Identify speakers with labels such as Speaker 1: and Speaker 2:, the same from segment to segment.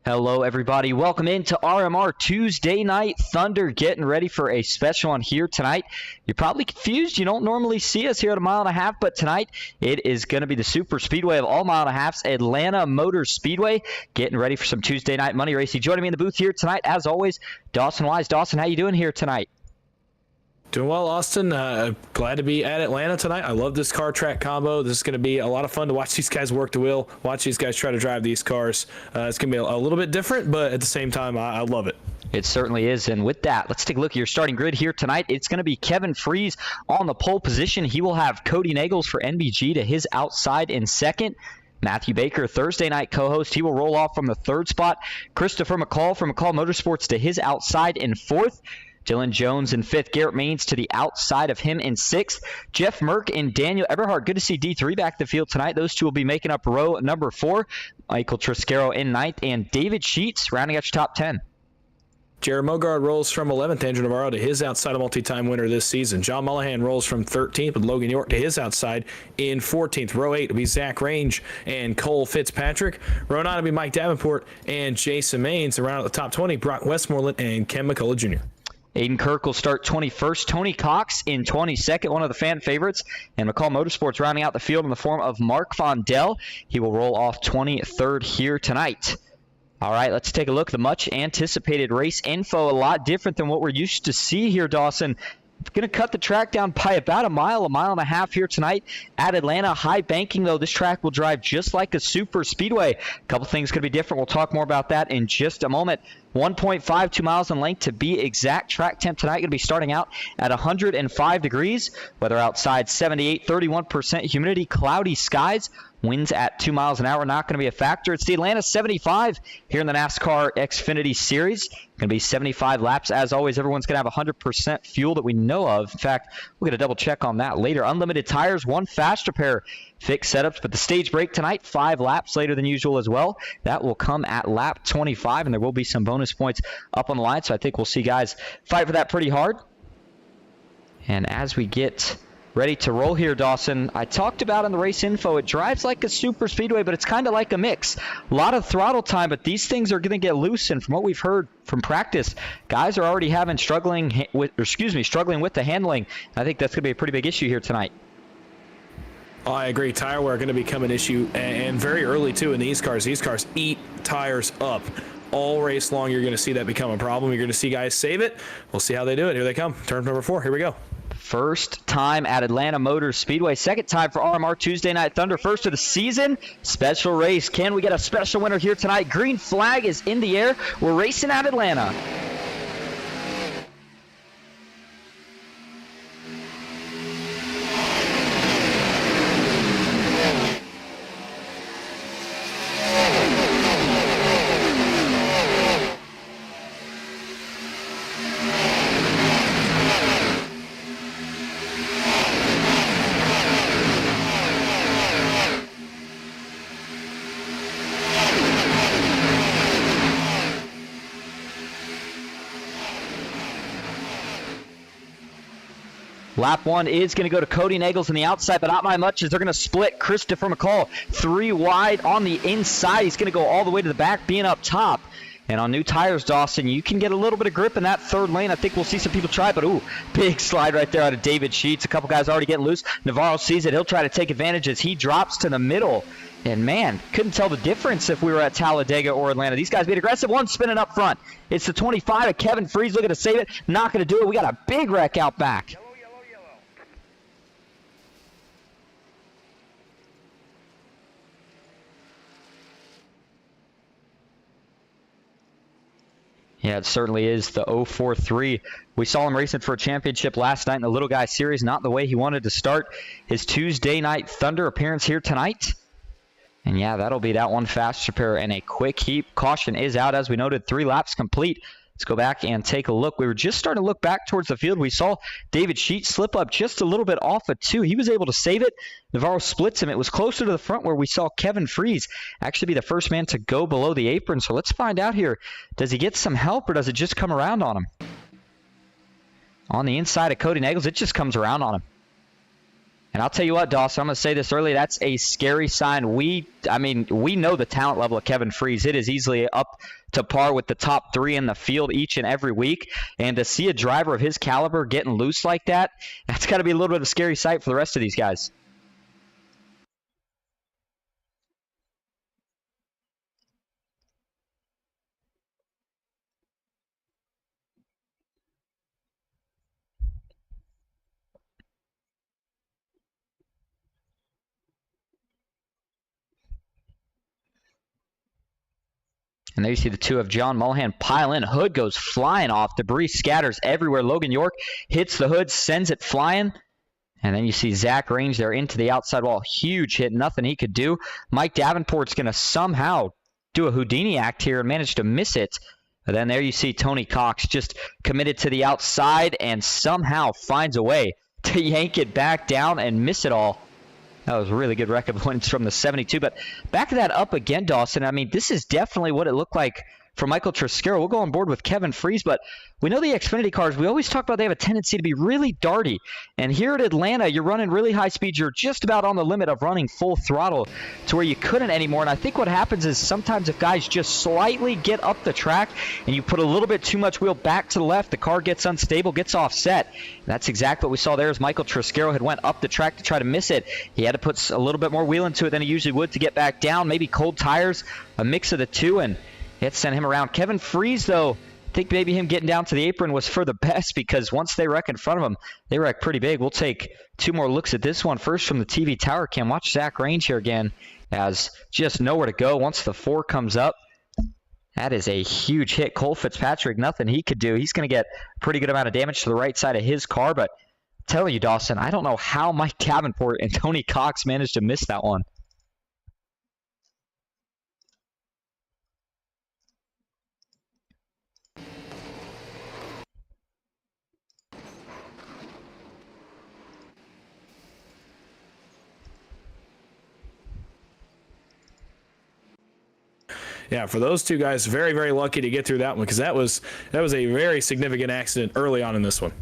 Speaker 1: Hello, everybody. Welcome into RMR Tuesday Night Thunder. Getting ready for a special one here tonight. You're probably confused. You don't normally see us here at a mile and a half, but tonight it is going to be the super speedway of all mile and a halves, Atlanta Motor Speedway. Getting ready for some Tuesday night money racing. Joining me in the booth here tonight, as always, Dawson Wise. Dawson, how you doing here tonight?
Speaker 2: Doing well, Austin. Glad to be at Atlanta tonight. I love this car track combo. This is going to be a lot of fun to watch these guys work the wheel, watch these guys try to drive these cars. It's going to be a little bit different, but at the same time, I love it.
Speaker 1: It certainly is. And with that, let's take a look at your starting grid here tonight. It's going to be Kevin Freeze on the pole position. He will have Cody Nagels for NBG to his outside in second. Matthew Baker, Thursday night co-host, he will roll off from the third spot. Christopher McCall from McCall Motorsports to his outside in fourth. Dylan Jones in fifth. Garrett Maines to the outside of him in sixth. Jeff Merck and Daniel Eberhardt. Good to see D3 back in the field tonight. Those two will be making up row number 4. Michael Triscaro in ninth. And David Sheets rounding out your top 10.
Speaker 2: Jared Mogard rolls from 11th. Andrew Navarro to his outside, a multi-time winner this season. John Mullahan rolls from 13th with Logan York to his outside in 14th. Row 8 will be Zach Range and Cole Fitzpatrick. Row 9 will be Mike Davenport and Jason Maines. Around at the top 20, Brock Westmoreland and Ken McCullough Jr.
Speaker 1: Aiden Kirk will start 21st. Tony Cox in 22nd, one of the fan favorites. And McCall Motorsports rounding out the field in the form of Mark Vondell. He will roll off 23rd here tonight. All right, let's take a look. The much anticipated race info, a lot different than what we're used to see here, Dawson. Going to cut the track down by about a mile and a half here tonight at Atlanta. High banking, though. This track will drive just like a super speedway. A couple things going to be different. We'll talk more about that in just a moment. 1.52 miles in length to be exact. Track temp tonight going to be starting out at 105 degrees. Weather outside 78, 31% humidity, cloudy skies. Winds at 2 miles an hour, not going to be a factor. It's the Atlanta 75 here in the NASCAR Xfinity Series. Going to be 75 laps. As always, everyone's going to have 100% fuel that we know of. In fact, we'll get a double check on that later. Unlimited tires, one fast repair, fixed setups. But the stage break tonight, 5 laps later than usual as well. That will come at lap 25, and there will be some bonus points up on the line. So I think we'll see guys fight for that pretty hard. And as we get ready to roll here, Dawson, I talked about in the race info, it drives like a super speedway, but it's kind of like a mix. A lot of throttle time, but these things are going to get loose, and from what we've heard from practice, guys are already struggling with the handling. I think that's going to be a pretty big issue here tonight.
Speaker 2: I agree. Tire wear going to become an issue, and very early, too, in these cars. These cars eat tires up. All race long, you're going to see that become a problem. You're going to see guys save it. We'll see how they do it. Here they come. Turn number 4. Here we go.
Speaker 1: First time at Atlanta Motor Speedway. Second time for RMR Tuesday Night Thunder. First of the season. Special race. Can we get a special winner here tonight? Green flag is in the air. We're racing at Atlanta. Lap 1 is going to go to Cody Nagels on the outside, but not by much as they're going to split Christopher McCall 3 wide on the inside. He's going to go all the way to the back, being up top. And on new tires, Dawson, you can get a little bit of grip in that third lane. I think we'll see some people try, but ooh, big slide right there out of David Sheets. A couple guys already getting loose. Navarro sees it. He'll try to take advantage as he drops to the middle. And man, couldn't tell the difference if we were at Talladega or Atlanta. These guys being aggressive. One spinning up front. It's the 25 of Kevin Freeze looking to save it. Not going to do it. We got a big wreck out back. Yeah, it certainly is the 043. We saw him racing for a championship last night in the Little Guy Series. Not the way he wanted to start his Tuesday Night Thunder appearance here tonight. And yeah, that'll be that one fast repair and a quick heap. Caution is out, as we noted, 3 laps complete. Let's go back and take a look. We were just starting to look back towards the field. We saw David Sheets slip up just a little bit off of 2. He was able to save it. Navarro splits him. It was closer to the front where we saw Kevin Freeze actually be the first man to go below the apron. So let's find out here. Does he get some help or does it just come around on him? On the inside of Cody Nagels, it just comes around on him. And I'll tell you what, Dawson, I'm going to say this early. That's a scary sign. We know the talent level of Kevin Freese. It is easily up to par with the top 3 in the field each and every week. And to see a driver of his caliber getting loose like that, that's got to be a little bit of a scary sight for the rest of these guys. And there you see the two of John Mullihan pile in. Hood goes flying off. Debris scatters everywhere. Logan York hits the hood, sends it flying. And then you see Zach Range there into the outside wall. Huge hit. Nothing he could do. Mike Davenport's going to somehow do a Houdini act here and manage to miss it. But then there you see Tony Cox just committed to the outside and somehow finds a way to yank it back down and miss it all. That was a really good record points from the 72. But back to that up again, Dawson. I mean, this is definitely what it looked like for Michael Triscaro. We'll go on board with Kevin Freese, but we know the Xfinity cars, we always talk about they have a tendency to be really darty. And here at Atlanta, you're running really high speeds. You're just about on the limit of running full throttle to where you couldn't anymore. And I think what happens is sometimes if guys just slightly get up the track and you put a little bit too much wheel back to the left, the car gets unstable, gets offset. And that's exactly what we saw there as Michael Triscaro had went up the track to try to miss it. He had to put a little bit more wheel into it than he usually would to get back down. Maybe cold tires, a mix of the two, and it sent him around. Kevin Freese, though, I think maybe him getting down to the apron was for the best because once they wreck in front of him, they wreck pretty big. We'll take 2 more looks at this one. First from the TV tower cam. Watch Zach Range here again as just nowhere to go once the 4 comes up. That is a huge hit. Cole Fitzpatrick, nothing he could do. He's going to get a pretty good amount of damage to the right side of his car. But I'm telling you, Dawson, I don't know how Mike Davenport and Tony Cox managed to miss that one.
Speaker 2: Yeah, for those two guys, very, very lucky to get through that one because that was a very significant accident early on in this one.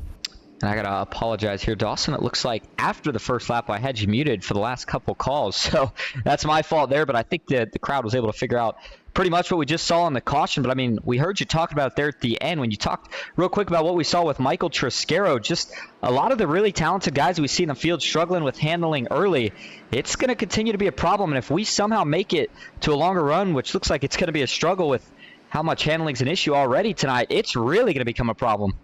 Speaker 1: And I got to apologize here, Dawson. It looks like after the first lap, I had you muted for the last couple calls. So that's my fault there, but I think that the crowd was able to figure out pretty much what we just saw on the caution. But, I mean, we heard you talk about it there at the end when you talked real quick about what we saw with Michael Triscaro. Just a lot of the really talented guys we see in the field struggling with handling early. It's going to continue to be a problem. And if we somehow make it to a longer run, which looks like it's going to be a struggle with how much handling is an issue already tonight, it's really going to become a problem.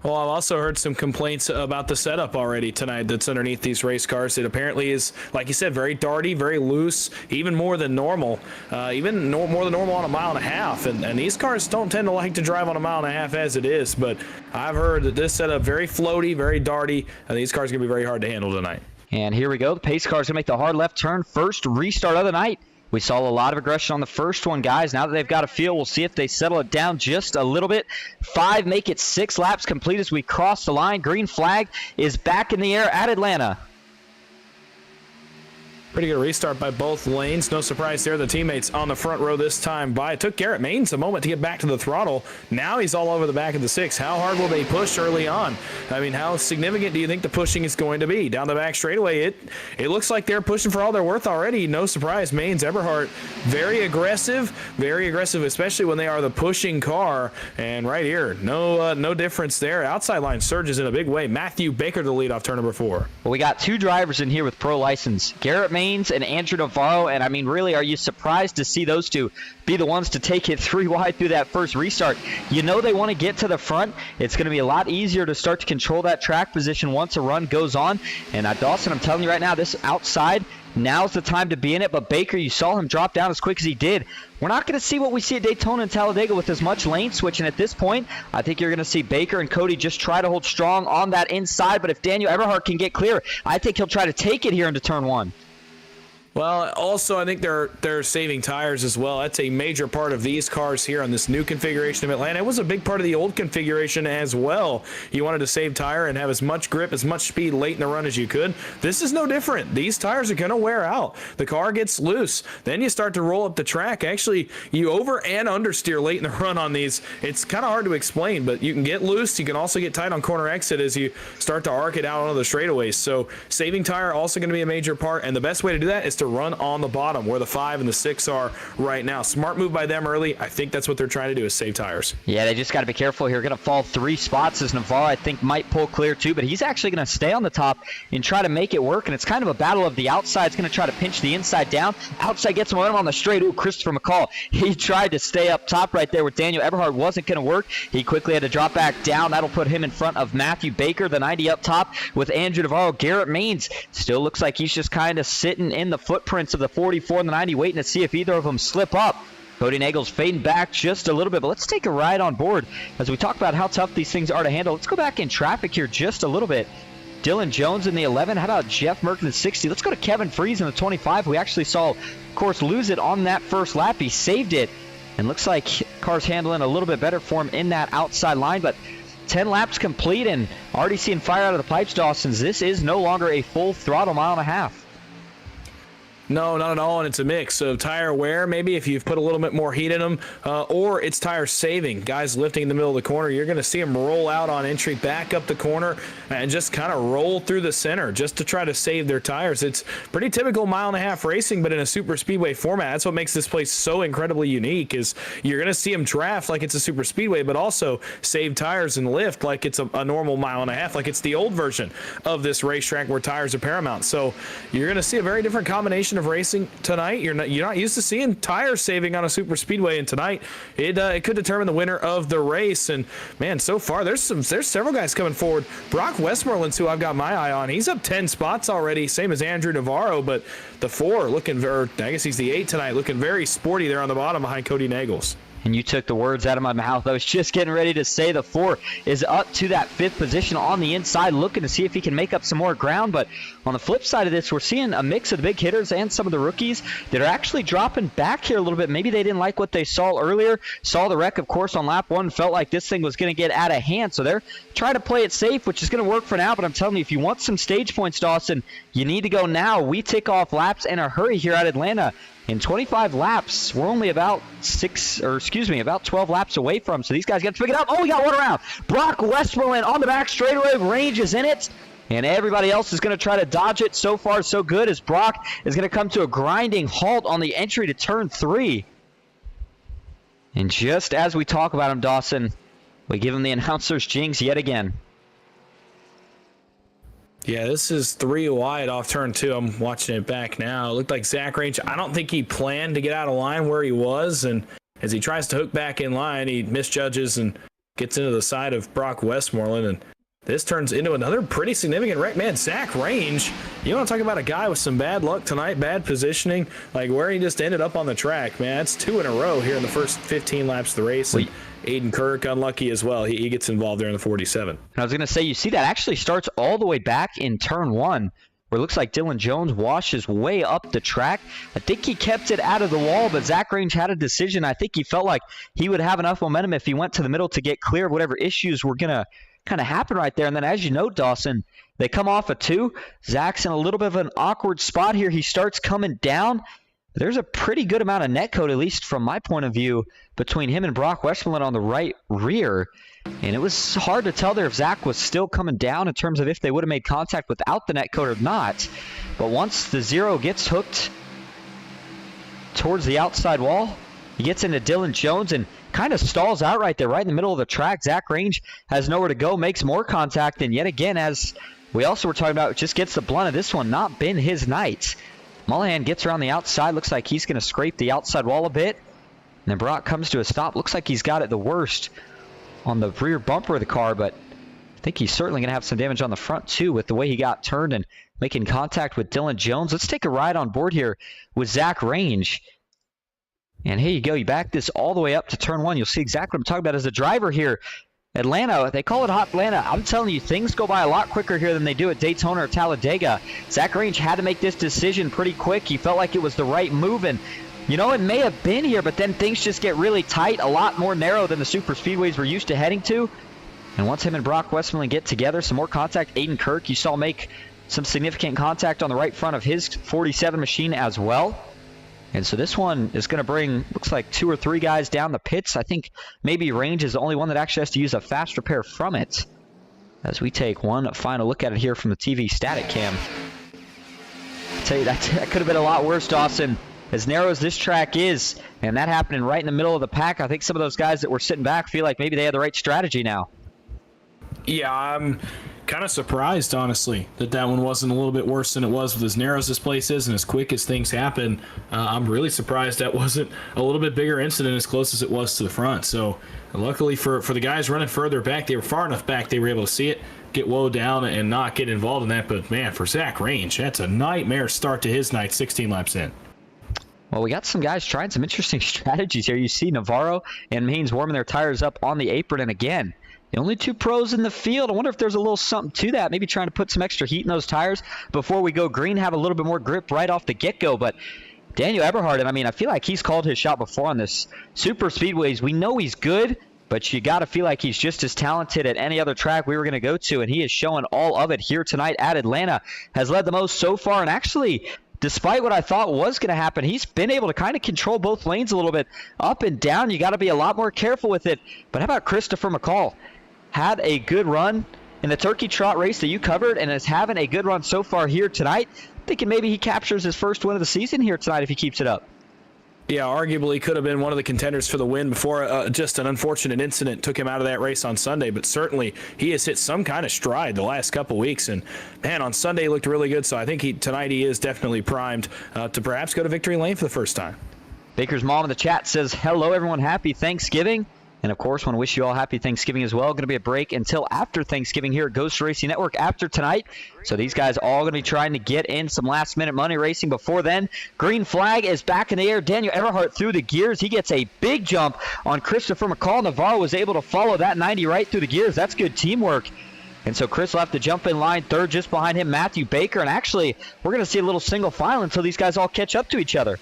Speaker 2: Well, I've also heard some complaints about the setup already tonight that's underneath these race cars. It apparently is, like you said, very darty, very loose, even more than normal, more than normal on 1.5 miles. And these cars don't tend to like to drive on 1.5 miles as it is, but I've heard that this setup very floaty, very darty, and these cars are going to be very hard to handle tonight.
Speaker 1: And here we go. The pace car's going to make the hard left turn. First restart of the night. We saw a lot of aggression on the first one, guys. Now that they've got a feel, we'll see if they settle it down just a little bit. 5 make it 6 laps complete as we cross the line. Green flag is back in the air at Atlanta.
Speaker 2: Pretty good restart by both lanes. No surprise there. The teammates on the front row this time by. It took Garrett Maines a moment to get back to the throttle. Now he's all over the back of the 6. How hard will they push early on? I mean, how significant do you think the pushing is going to be? Down the back straightaway, it looks like they're pushing for all they're worth already. No surprise. Maines, Eberhardt, very aggressive, especially when they are the pushing car. And right here, no difference there. Outside line surges in a big way. Matthew Baker to lead off turn number 4.
Speaker 1: Well, we got 2 drivers in here with pro license. Garrett Maines and Andrew Navarro, and I mean, really, are you surprised to see those two be the ones to take it 3 wide through that first restart? You know they want to get to the front. It's going to be a lot easier to start to control that track position once a run goes on. And Dawson, I'm telling you right now, this outside, now's the time to be in it. But Baker, you saw him drop down as quick as he did. We're not going to see what we see at Daytona and Talladega with as much lane switching at this point. I think you're going to see Baker and Cody just try to hold strong on that inside. But if Daniel Eberhardt can get clear, I think he'll try to take it here into turn 1.
Speaker 2: Well, also, I think they're saving tires as well. That's a major part of these cars here on this new configuration of Atlanta. It was a big part of the old configuration as well. You wanted to save tire and have as much grip, as much speed late in the run as you could. This is no different. These tires are going to wear out. The car gets loose. Then you start to roll up the track. Actually, you over and understeer late in the run on these. It's kind of hard to explain, but you can get loose. You can also get tight on corner exit as you start to arc it out onto the straightaways. So saving tire also going to be a major part, and the best way to do that is to run on the bottom where the 5 and the 6 are right now. Smart move by them early. I think that's what they're trying to do, is save tires.
Speaker 1: Yeah, they just got to be careful here. Going to fall 3 spots as Navarro, I think, might pull clear too, but he's actually going to stay on the top and try to make it work, and it's kind of a battle of the outside. It's going to try to pinch the inside down. Outside gets him on the straight. Ooh, Christopher McCall. He tried to stay up top right there with Daniel Eberhard. Wasn't going to work. He quickly had to drop back down. That'll put him in front of Matthew Baker, the 90 up top with Andrew Navarro. Garrett Maines still looks like he's just kind of sitting in the footprints of the 44 and the 90, waiting to see if either of them slip up. Cody Nagel's fading back just a little bit, but let's take a ride on board as we talk about how tough these things are to handle. Let's go back in traffic here just a little bit. Dylan Jones in the 11. How about Jeff Merck in the 60? Let's go to Kevin Freeze in the 25. We actually saw, of course, lose it on that first lap. He saved it, and looks like car's handling a little bit better for him in that outside line, but 10 laps complete and already seeing fire out of the pipes, Dawson's. This is no longer a full throttle mile and a half.
Speaker 2: No, not at all, and it's a mix of tire wear, maybe if you've put a little bit more heat in them, or it's tire saving. Guys lifting in the middle of the corner, you're going to see them roll out on entry, back up the corner, and just kind of roll through the center just to try to save their tires. It's pretty typical mile-and-a-half racing, but in a super speedway format. That's what makes this place so incredibly unique, is you're going to see them draft like it's a super speedway, but also save tires and lift like it's a normal mile-and-a-half, like it's the old version of this racetrack where tires are paramount. So you're going to see a very different combination of racing tonight. You're not used to seeing tire saving on a super speedway, and tonight it could determine the winner of the race. And man, so far there's several guys coming forward. Brock Westmoreland's who I've got my eye on. He's up 10 spots already, same as Andrew Navarro, but the 4 looking very, I guess he's the 8 tonight, looking very sporty there on the bottom behind Cody Nagels.
Speaker 1: And you took the words out of my mouth. I was just getting ready to say the 4 is up to that 5th position on the inside, looking to see if he can make up some more ground. But on the flip side of this, we're seeing a mix of the big hitters and some of the rookies that are actually dropping back here a little bit. Maybe they didn't like what they saw earlier. Saw the wreck, of course, on lap 1. Felt like this thing was going to get out of hand. So they're trying to play it safe, which is going to work for now. But I'm telling you, if you want some stage points, Dawson, you need to go now. We tick off laps in a hurry here at Atlanta. In 25 laps, we're only about 12 laps away from. So these guys got to pick it up. Oh, we got one around. Brock Westmoreland on the back straightaway. Range is in it. And everybody else is going to try to dodge it. So far, so good, as Brock is going to come to a grinding halt on the entry to turn 3. And just as we talk about him, Dawson, we give him the announcer's jinx yet again.
Speaker 2: Yeah, this is 3 wide off turn 2. I'm watching it back now. It looked like Zach Range, I don't think he planned to get out of line where he was, and as he tries to hook back in line, he misjudges and gets into the side of Brock Westmoreland, and this turns into another pretty significant wreck. Man, Zach Range, you want to talk about a guy with some bad luck tonight, bad positioning, like where he just ended up on the track, man. That's 2 in a row here in the first 15 laps of the race. And Aiden Kirk unlucky as well. He gets involved there in the 47.
Speaker 1: And I was going to say, you see that actually starts all the way back in turn 1, where it looks like Dylan Jones washes way up the track. I think he kept it out of the wall, but Zach Range had a decision. I think he felt like he would have enough momentum if he went to the middle to get clear of whatever issues were going to kind of happen right there. And then, as you know, Dawson, they come off a 2. Zach's in a little bit of an awkward spot here. He starts coming down. There's a pretty good amount of netcode, at least from my point of view, between him and Brock Westmoreland on the right rear. And it was hard to tell there if Zach was still coming down in terms of if they would have made contact without the netcode or not. But once the 0 gets hooked towards the outside wall, he gets into Dylan Jones and kind of stalls out right there, right in the middle of the track. Zach Range has nowhere to go, makes more contact, and yet again, as we also were talking about, just gets the blunt of this one. Not been his night. Mullahan gets around the outside. Looks like he's going to scrape the outside wall a bit. And then Brock comes to a stop. Looks like he's got it the worst on the rear bumper of the car, but I think he's certainly going to have some damage on the front too with the way he got turned and making contact with Dylan Jones. Let's take a ride on board here with Zach Range. And here you go. You back this all the way up to turn 1. You'll see exactly what I'm talking about as a driver here. Atlanta, they call it Hot Atlanta. I'm telling you, things go by a lot quicker here than they do at Daytona or Talladega. Zach Range had to make this decision pretty quick. He felt like it was the right move, and it may have been here, but then things just get really tight, a lot more narrow than the super speedways we're used to heading to. And once him and Brock Westmoreland get together, some more contact. Aiden Kirk, you saw make some significant contact on the right front of his 47 machine as well. And so this one is going to bring, looks like 2 or 3 guys down the pits. I think maybe Range is the only one that actually has to use a fast repair from it. As we take one final look at it here from the TV static cam. I tell you, that could have been a lot worse, Dawson. As narrow as this track is, and that happening right in the middle of the pack, I think some of those guys that were sitting back feel like maybe they had the right strategy now.
Speaker 2: Yeah, I'm kind of surprised, honestly, that one wasn't a little bit worse than it was with as narrow as this place is and as quick as things happen. I'm really surprised that wasn't a little bit bigger incident as close as it was to the front. So luckily for the guys running further back, they were far enough back they were able to see it, get woe down, and not get involved in that. But, man, for Zach Range, that's a nightmare start to his night 16 laps in.
Speaker 1: Well, we got some guys trying some interesting strategies here. You see Navarro and Maines warming their tires up on the apron, and again, the only 2 pros in the field. I wonder if there's a little something to that. Maybe trying to put some extra heat in those tires before we go green, have a little bit more grip right off the get-go. But Daniel Eberhard, and I feel like he's called his shot before on this Super Speedways. We know he's good, but you got to feel like he's just as talented at any other track we were going to go to, and he is showing all of it here tonight at Atlanta. Has led the most so far, and actually, despite what I thought was going to happen, he's been able to kind of control both lanes a little bit up and down. You got to be a lot more careful with it. But how about Christopher McCall? Had a good run in the Turkey Trot race that you covered and is having a good run so far here tonight. Thinking maybe he captures his first win of the season here tonight if he keeps it up.
Speaker 2: Yeah, arguably could have been one of the contenders for the win before just an unfortunate incident took him out of that race on Sunday. But certainly he has hit some kind of stride the last couple weeks. And, man, on Sunday he looked really good. So I think tonight he is definitely primed to perhaps go to victory lane for the first time.
Speaker 1: Baker's mom in the chat says, hello, everyone. Happy Thanksgiving. And, of course, want to wish you all happy Thanksgiving as well. Going to be a break until after Thanksgiving here at Ghost Racing Network after tonight. So these guys all going to be trying to get in some last-minute money racing before then. Green flag is back in the air. Daniel Eberhard through the gears. He gets a big jump on Christopher McCall. Navarro was able to follow that 90 right through the gears. That's good teamwork. And so Chris will have to jump in line third just behind him, Matthew Baker. And actually, we're going to see a little single file until these guys all catch up to each other.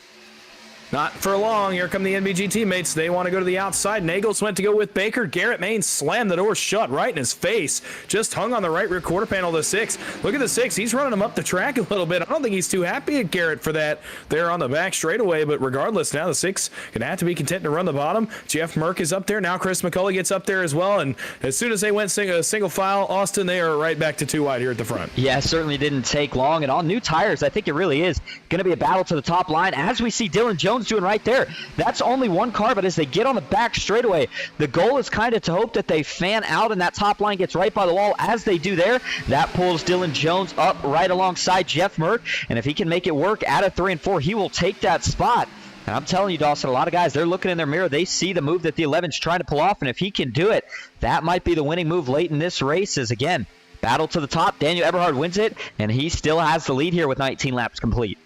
Speaker 2: Not for long. Here come the NBG teammates. They want to go to the outside. Nagels went to go with Baker. Garrett Maines slammed the door shut right in his face. Just hung on the right rear quarter panel of the 6. Look at the 6. He's running him up the track a little bit. I don't think he's too happy at Garrett for that there on the back straightaway. But regardless, now the 6 going to have to be content to run the bottom. Jeff Merck is up there. Now Chris McCullough gets up there as well. And as soon as they went single file, Austin, they are right back to 2 wide here at the front.
Speaker 1: Yeah, it certainly didn't take long. And on new tires, I think it really is going to be a battle to the top line, as we see Dylan Jones doing right there. That's only one car, but as they get on the back straightaway, the goal is kind of to hope that they fan out and that top line gets right by the wall. As they do there, that pulls Dylan Jones up right alongside Jeff Merck, and if he can make it work out of 3 and 4, he will take that spot. And I'm telling you, Dawson, a lot of guys, they're looking in their mirror. They see the move that the 11's trying to pull off, and if he can do it, that might be the winning move late in this race. As again, battle to the top. Daniel Eberhard wins it, and he still has the lead here with 19 laps complete.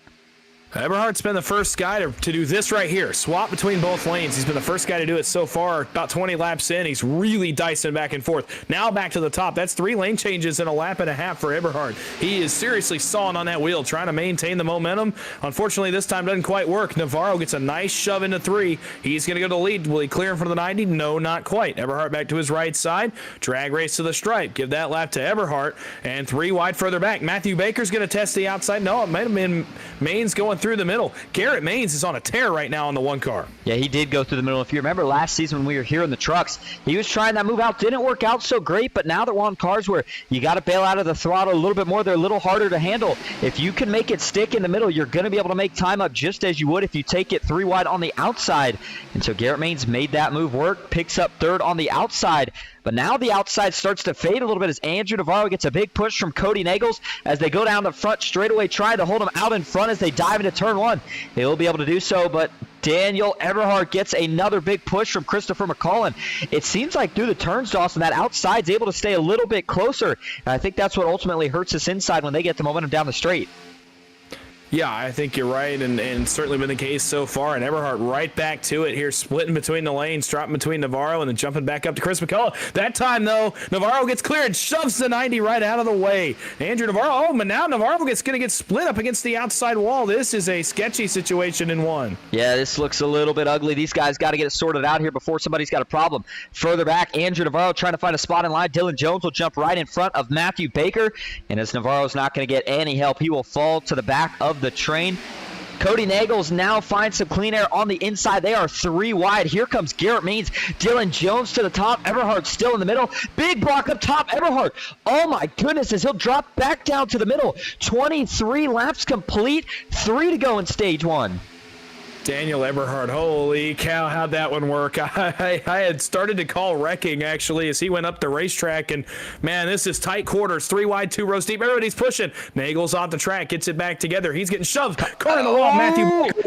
Speaker 2: Eberhard's been the first guy to do this right here, swap between both lanes. He's been the first guy to do it so far, about 20 laps in. He's really dicing back and forth. Now back to the top. That's 3 lane changes in a lap and a half for Eberhard. He is seriously sawing on that wheel, trying to maintain the momentum. Unfortunately, this time doesn't quite work. Navarro gets a nice shove into 3. He's going to go to the lead. Will he clear in front of the 90? No, not quite. Eberhard back to his right side. Drag race to the stripe. Give that lap to Eberhard. And 3 wide further back. Matthew Baker's going to test the outside. No, it might have been Maines going through the middle. Garrett Maines is on a tear right now on the 1 car.
Speaker 1: Yeah, he did go through the middle. If you remember last season when we were here in the trucks, he was trying that move out. Didn't work out so great, but now that we're on cars where you got to bail out of the throttle a little bit more, they're a little harder to handle. If you can make it stick in the middle, you're going to be able to make time up just as you would if you take it 3 wide on the outside. And so Garrett Maines made that move work, picks up third on the outside. But now the outside starts to fade a little bit as Andrew Navarro gets a big push from Cody Nagels as they go down the front straightaway, trying to hold him out in front as they dive into turn 1. They will be able to do so, but Daniel Eberhard gets another big push from Christopher McCall. It seems like through the turns, Dawson, that outside's able to stay a little bit closer. And I think that's what ultimately hurts us inside when they get the momentum down the straight.
Speaker 2: Yeah, I think you're right, and certainly been the case so far. And Eberhardt right back to it here, splitting between the lanes, dropping between Navarro, and then jumping back up to Chris McCullough. That time, though, Navarro gets cleared, shoves the 90 right out of the way. Andrew Navarro, but now Navarro going to get split up against the outside wall. This is a sketchy situation in one.
Speaker 1: Yeah, this looks a little bit ugly. These guys got to get it sorted out here before somebody's got a problem. Further back, Andrew Navarro trying to find a spot in line. Dylan Jones will jump right in front of Matthew Baker, and as Navarro's not going to get any help, he will fall to the back of the train. Cody Nagels now finds some clean air on the inside. They are 3 wide. Here comes Garrett Means. Dylan Jones to the top. Eberhardt still in the middle. Big block up top. Eberhardt. Oh my goodness, as he'll drop back down to the middle. 23 laps complete. 3 to go in stage 1.
Speaker 2: Daniel Eberhardt, holy cow, how'd that one work? I had started to call wrecking, actually, as he went up the racetrack, and man, this is tight quarters, 3 wide, 2 rows deep. Everybody's pushing. Nagels off the track, gets it back together. He's getting shoved. Car in the wall, Matthew.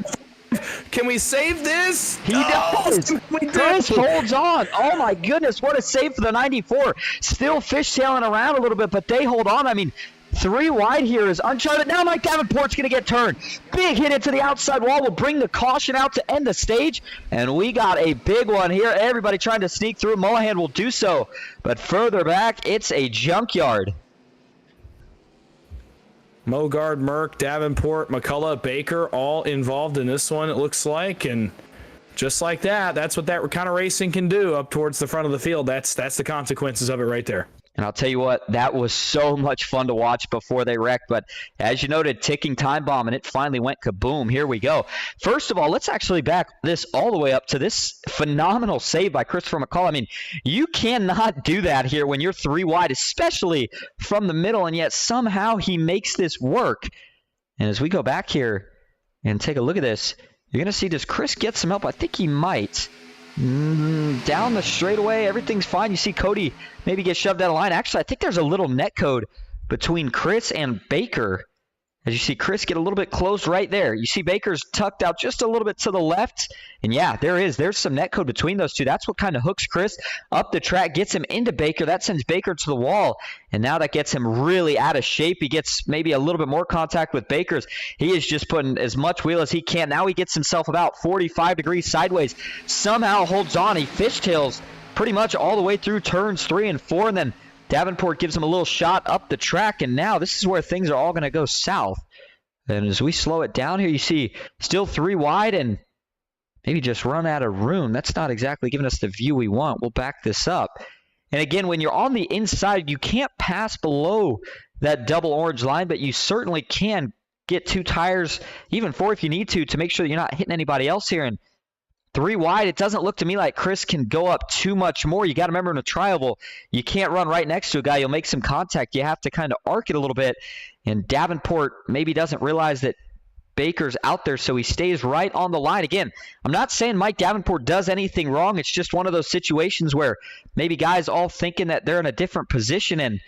Speaker 2: Can we save this?
Speaker 1: He does. Chris holds on. Oh my goodness, what a save for the 94. Still fishtailing around a little bit, but they hold on. I mean, 3 wide here is uncharted. Now Mike Davenport's going to get turned. Big hit into the outside wall will bring the caution out to end the stage. And we got a big one here. Everybody trying to sneak through. Mullahan will do so. But further back, it's a junkyard.
Speaker 2: Mogard, Merck, Davenport, McCullough, Baker, all involved in this one, it looks like. And just like that, that's what that kind of racing can do up towards the front of the field. That's the consequences of it right there.
Speaker 1: And I'll tell you what, that was so much fun to watch before they wrecked. But as you noted, ticking time bomb, and it finally went kaboom. Here we go. First of all, let's actually back this all the way up to this phenomenal save by Christopher McCall. I mean, you cannot do that here when you're 3 wide, especially from the middle, and yet somehow he makes this work. And as we go back here and take a look at this, you're going to see, does Chris get some help? I think he might. Down the straightaway, everything's fine. You see Cody maybe get shoved out of line. Actually, I think there's a little net code between Chris and Baker. As you see Chris get a little bit closed right there. You see Baker's tucked out just a little bit to the left. And yeah, there's some net code between those two. That's what kind of hooks Chris up the track, gets him into Baker. That sends Baker to the wall. And now that gets him really out of shape. He gets maybe a little bit more contact with Baker's. He is just putting as much wheel as he can. Now he gets himself about 45 degrees sideways. Somehow holds on. He fishtails pretty much all the way through turns 3 and 4. And then Davenport gives him a little shot up the track, and now this is where things are all going to go south. And as we slow it down here, you see still 3 wide and maybe just run out of room. That's not exactly giving us the view we want. We'll back this up. And again, when you're on the inside, you can't pass below that double orange line, but you certainly can get 2 tires, even 4 if you need to make sure that you're not hitting anybody else here. And 3 wide, it doesn't look to me like Chris can go up too much more. You got to remember in a trioval, you can't run right next to a guy. You'll make some contact. You have to kind of arc it a little bit. And Davenport maybe doesn't realize that Baker's out there, so he stays right on the line. Again, I'm not saying Mike Davenport does anything wrong. It's just one of those situations where maybe guys all thinking that they're in a different position, and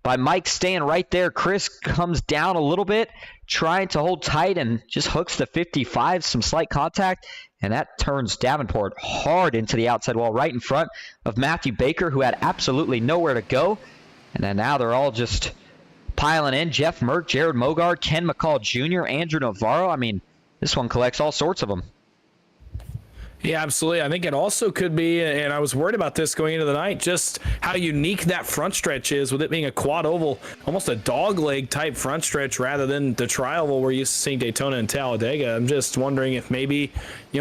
Speaker 1: by Mike staying right there, Chris comes down a little bit, trying to hold tight and just hooks the 55, some slight contact, and that turns Davenport hard into the outside wall right in front of Matthew Baker, who had absolutely nowhere to go. And then now they're all just piling in. Jeff Merck, Jared Mogard, Ken McCall Jr., Andrew Navarro. I mean, this one collects all sorts of them.
Speaker 2: Yeah, absolutely. I think it also could be, and I was worried about this going into the night, just how unique that front stretch is with it being a quad oval, almost a dog leg type front stretch rather than the tri-oval we're used to seeing Daytona and Talladega. I'm just wondering if maybe,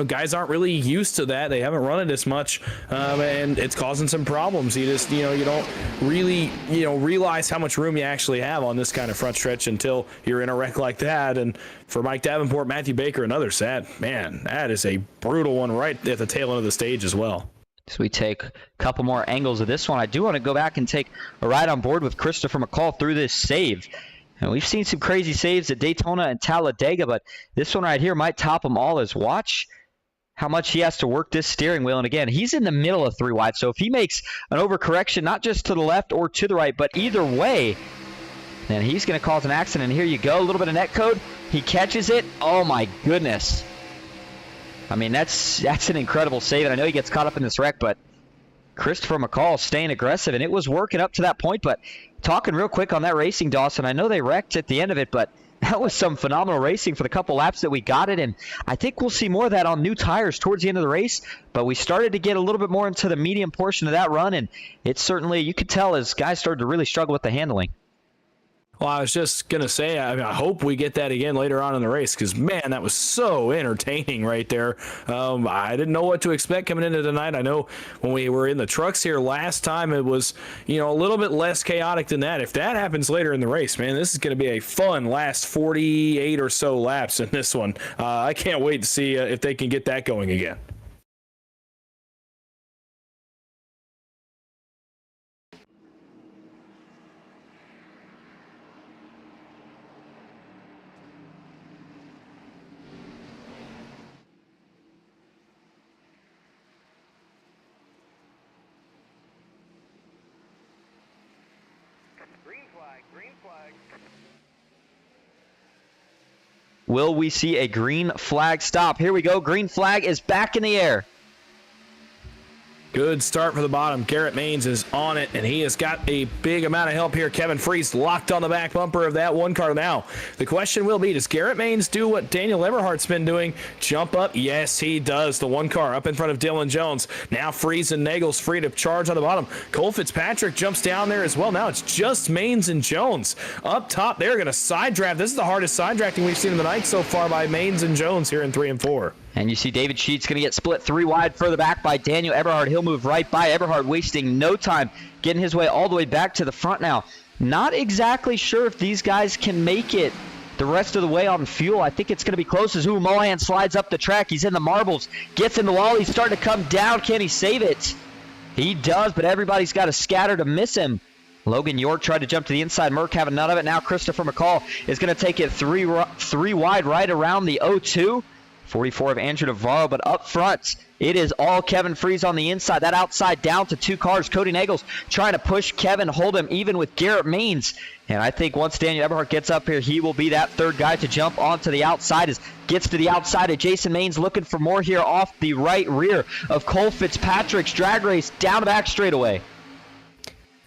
Speaker 2: guys aren't really used to that. They haven't run it as much, and it's causing some problems. You just, you don't really, realize how much room you actually have on this kind of front stretch until you're in a wreck like that. And for Mike Davenport, Matthew Baker, and others, that is a brutal one right at the tail end of the stage as well.
Speaker 1: So we take a couple more angles of this one. I do want to go back and take a ride on board with Christopher McCall through this save. And we've seen some crazy saves at Daytona and Talladega, but this one right here might top them all. As watch how much he has to work this steering wheel. And again, he's in the middle of 3 wide. So if he makes an overcorrection, not just to the left or to the right, but either way, then he's going to cause an accident. Here you go, a little bit of net code. He catches it. Oh my goodness. I mean, that's an incredible save, and I know he gets caught up in this wreck, but Christopher McCall staying aggressive, and it was working up to that point. But talking real quick on that racing, Dawson, I know they wrecked at the end of it, but that was some phenomenal racing for the couple laps that we got it, and I think we'll see more of that on new tires towards the end of the race. But we started to get a little bit more into the medium portion of that run, and it's certainly, you could tell as guys started to really struggle with the handling.
Speaker 2: Well, I was just going to say, I hope we get that again later on in the race because, man, that was so entertaining right there. I didn't know what to expect coming into tonight. I know when we were in the trucks here last time, it was, a little bit less chaotic than that. If that happens later in the race, man, this is going to be a fun last 48 or so laps in this one. I can't wait to see if they can get that going again.
Speaker 3: Green flag.
Speaker 1: Will we see a green flag stop? Here we go. Green flag is back in the air.
Speaker 2: Good start for the bottom. Garrett Maines is on it, and he has got a big amount of help here. Kevin Freese locked on the back bumper of that one car now. The question will be, does Garrett Maines do what Daniel Eberhardt's been doing? Jump up? Yes, he does. The one car up in front of Dylan Jones. Now Freese and Nagel's free to charge on the bottom. Cole Fitzpatrick jumps down there as well. Now it's just Maines and Jones. Up top, they're going to side draft. This is the hardest side drafting we've seen in the night so far by Maines and Jones here in 3 and 4.
Speaker 1: And you see David Sheets going to get split 3 wide further back by Daniel Eberhardt. He'll move right by Eberhardt, wasting no time, getting his way all the way back to the front now. Not exactly sure if these guys can make it the rest of the way on fuel. I think it's going to be close as Mohan slides up the track. He's in the marbles, gets in the wall. He's starting to come down. Can he save it? He does, but everybody's got to scatter to miss him. Logan York tried to jump to the inside. Merck having none of it. Now Christopher McCall is going to take it three wide right around the 0-2. 44 of Andrew Navarro, but up front, it is all Kevin Freese on the inside. That outside down to 2 cars. Cody Nagels trying to push Kevin, hold him even with Garrett Maines. And I think once Daniel Eberhardt gets up here, he will be that third guy to jump onto the outside. As gets to the outside of Jason Maines, looking for more here off the right rear of Cole Fitzpatrick's drag race down the back straightaway.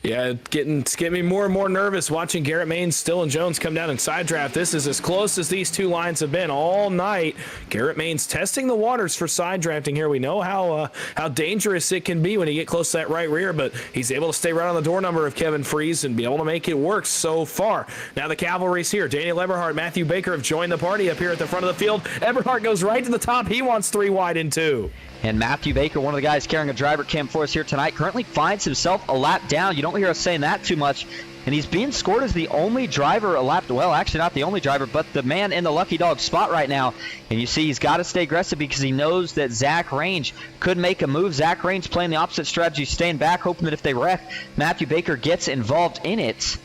Speaker 2: Yeah, it's getting me more and more nervous watching Garrett Maines, Dylan Jones come down and side draft. This is as close as these two lines have been all night. Garrett Maines testing the waters for side drafting here. We know how dangerous it can be when you get close to that right rear, but he's able to stay right on the door number of Kevin Freese and be able to make it work so far. Now the cavalry's here. Daniel Eberhardt, Matthew Baker have joined the party up here at the front of the field. Eberhardt goes right to the top. He wants 3 wide and 2.
Speaker 1: And Matthew Baker, one of the guys carrying a driver cam for us here tonight, currently finds himself a lap down. You don't hear us saying that too much. And he's being scored as the only driver a lap, well, actually not the only driver, but the man in the lucky dog spot right now. And you see he's got to stay aggressive because he knows that Zach Range could make a move. Zach Range playing the opposite strategy, staying back, hoping that if they wreck, Matthew Baker gets involved in it.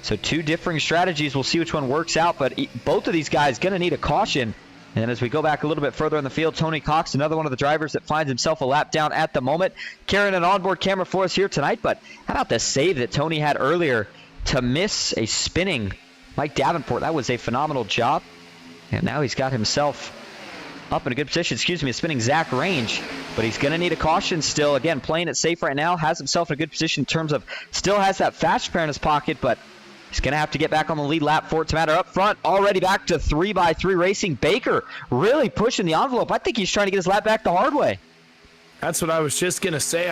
Speaker 1: So 2 differing strategies. We'll see which one works out, but both of these guys going to need a caution. And as we go back a little bit further in the field, Tony Cox, another one of the drivers that finds himself a lap down at the moment, carrying an onboard camera for us here tonight. But how about the save that Tony had earlier to miss a spinning Mike Davenport? That was a phenomenal job. And now he's got himself up in a good position. A spinning Zach Range. But he's going to need a caution still. Again, playing it safe right now, has himself in a good position in terms of still has that fast pair in his pocket, but he's going to have to get back on the lead lap for it to matter. Up front, already back to 3x3 racing. Baker really pushing the envelope. I think he's trying to get his lap back the hard way.
Speaker 2: That's what I was just going to say.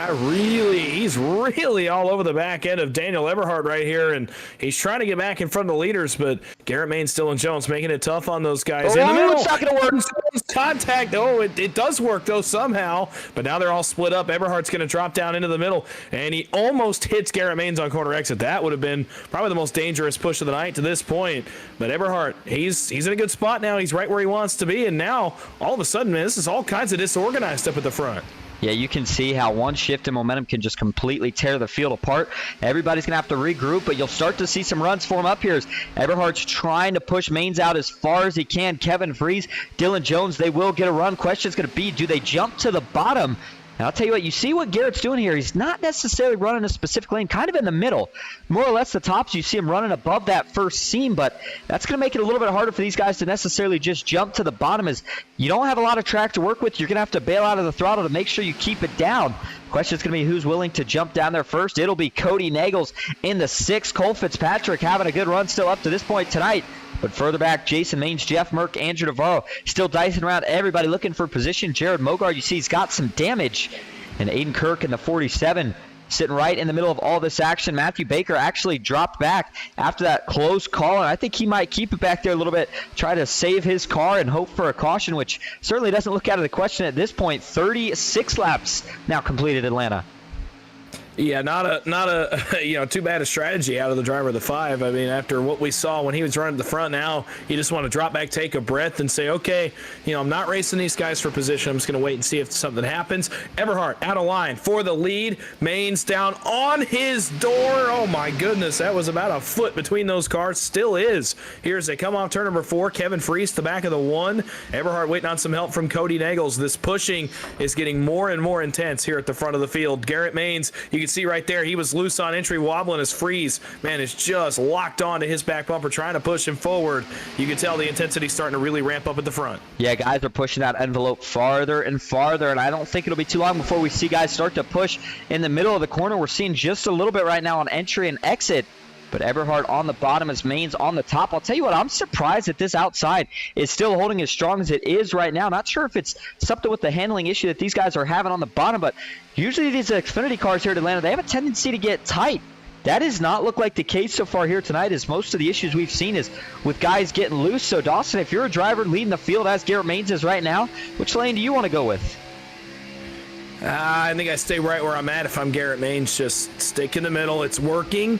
Speaker 2: He's really all over the back end of Daniel Eberhardt right here, and he's trying to get back in front of the leaders, but Garrett Maines, Dylan Jones making it tough on those guys. In the middle,
Speaker 1: it's not going to work.
Speaker 2: Contact. It does work, though, somehow, but now they're all split up. Eberhardt's going to drop down into the middle, and he almost hits Garrett Maines on corner exit. That would have been probably the most dangerous push of the night to this point, but Eberhardt, he's in a good spot now. He's right where he wants to be, and now, all of a sudden, man, this is all kinds of disorganized up at the front.
Speaker 1: Yeah, you can see how one shift in momentum can just completely tear the field apart. Everybody's going to have to regroup, but you'll start to see some runs form up here as Eberhardt's trying to push Maines out as far as he can. Kevin Freese, Dylan Jones, they will get a run. Question's going to be, do they jump to the bottom And I'll tell you what, you see what Garrett's doing here. He's not necessarily running a specific lane, kind of in the middle. More or less the tops, you see him running above that first seam, but that's going to make it a little bit harder for these guys to necessarily just jump to the bottom, as you don't have a lot of track to work with. You're going to have to bail out of the throttle to make sure you keep it down. Question is going to be who's willing to jump down there first. It'll be Cody Nagels in the 6th. Cole Fitzpatrick having a good run still up to this point tonight. But further back, Jason Maines, Jeff Merck, Andrew Navarro still dicing around everybody looking for position. Jared Mogard, you see he's got some damage. And Aiden Kirk in the 47 sitting right in the middle of all this action. Matthew Baker actually dropped back after that close call, and I think he might keep it back there a little bit, try to save his car and hope for a caution, which certainly doesn't look out of the question at this point. 36 laps now completed, Atlanta.
Speaker 2: Yeah, not a too bad a strategy out of the driver of the 5. I mean, after what we saw when he was running to the front, now you just want to drop back, take a breath, and say, okay, I'm not racing these guys for position. I'm just going to wait and see if something happens. Eberhardt out of line for the lead. Maines down on his door. Oh my goodness, that was about a foot between those cars. Still is. Here's they come off turn number 4. Kevin Freese, the back of the 1. Eberhardt waiting on some help from Cody Nagels. This pushing is getting more and more intense here at the front of the field. Garrett Maines, you can see right there, he was loose on entry, wobbling as Freeze, man, is just locked onto his back bumper, trying to push him forward. You can tell the intensity starting to really ramp up at the front.
Speaker 1: Yeah, guys are pushing that envelope farther and farther, and I don't think it'll be too long before we see guys start to push in the middle of the corner. We're seeing just a little bit right now on entry and exit. But Eberhardt on the bottom as Maines on the top. I'll tell you what, I'm surprised that this outside is still holding as strong as it is right now. Not sure if it's something with the handling issue that these guys are having on the bottom, but usually these Xfinity cars here at Atlanta, they have a tendency to get tight. That does not look like the case so far here tonight, as most of the issues we've seen is with guys getting loose. So, Dawson, if you're a driver leading the field as Garrett Maines is right now, which lane do you want to go with?
Speaker 2: I think I stay right where I'm at if I'm Garrett Maines. Just stick in the middle. It's working.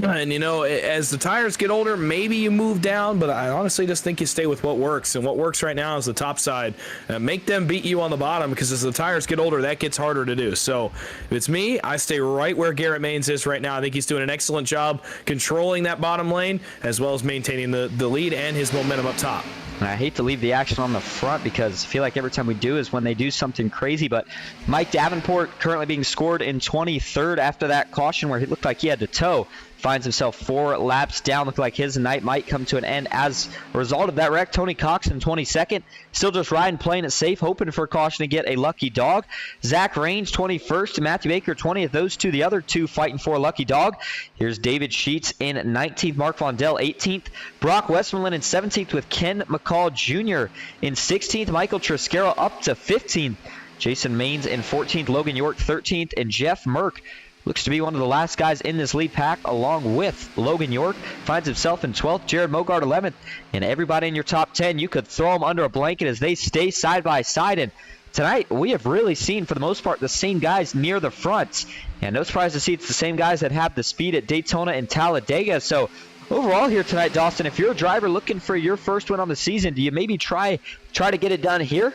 Speaker 2: And, as the tires get older, maybe you move down, but I honestly just think you stay with what works. And what works right now is the top side. Make them beat you on the bottom, because as the tires get older, that gets harder to do. So if it's me, I stay right where Garrett Maines is right now. I think he's doing an excellent job controlling that bottom lane, as well as maintaining the lead and his momentum up top.
Speaker 1: And I hate to leave the action on the front, because I feel like every time we do is when they do something crazy. But Mike Davenport currently being scored in 23rd after that caution where he looked like he had to tow. Finds himself 4 laps down. Looked like his night might come to an end as a result of that wreck. Tony Cox in 22nd. Still just riding, playing it safe, hoping for a caution to get a lucky dog. Zach Range 21st and Matthew Baker 20th. Those two, the other two, fighting for a lucky dog. Here's David Sheets in 19th. Mark Vondell 18th. Brock Westmoreland in 17th with Ken McCall Jr. in 16th. Michael Triscaro up to 15th. Jason Maines in 14th. Logan York 13th. And Jeff Merck looks to be one of the last guys in this lead pack, along with Logan York. Finds himself in 12th. Jared Mogard 11th. And everybody in your top 10, you could throw them under a blanket as they stay side by side. And tonight, we have really seen, for the most part, the same guys near the front. And no surprise to see it's the same guys that have the speed at Daytona and Talladega. So overall here tonight, Dawson, if you're a driver looking for your first win on the season, do you maybe try to get it done here?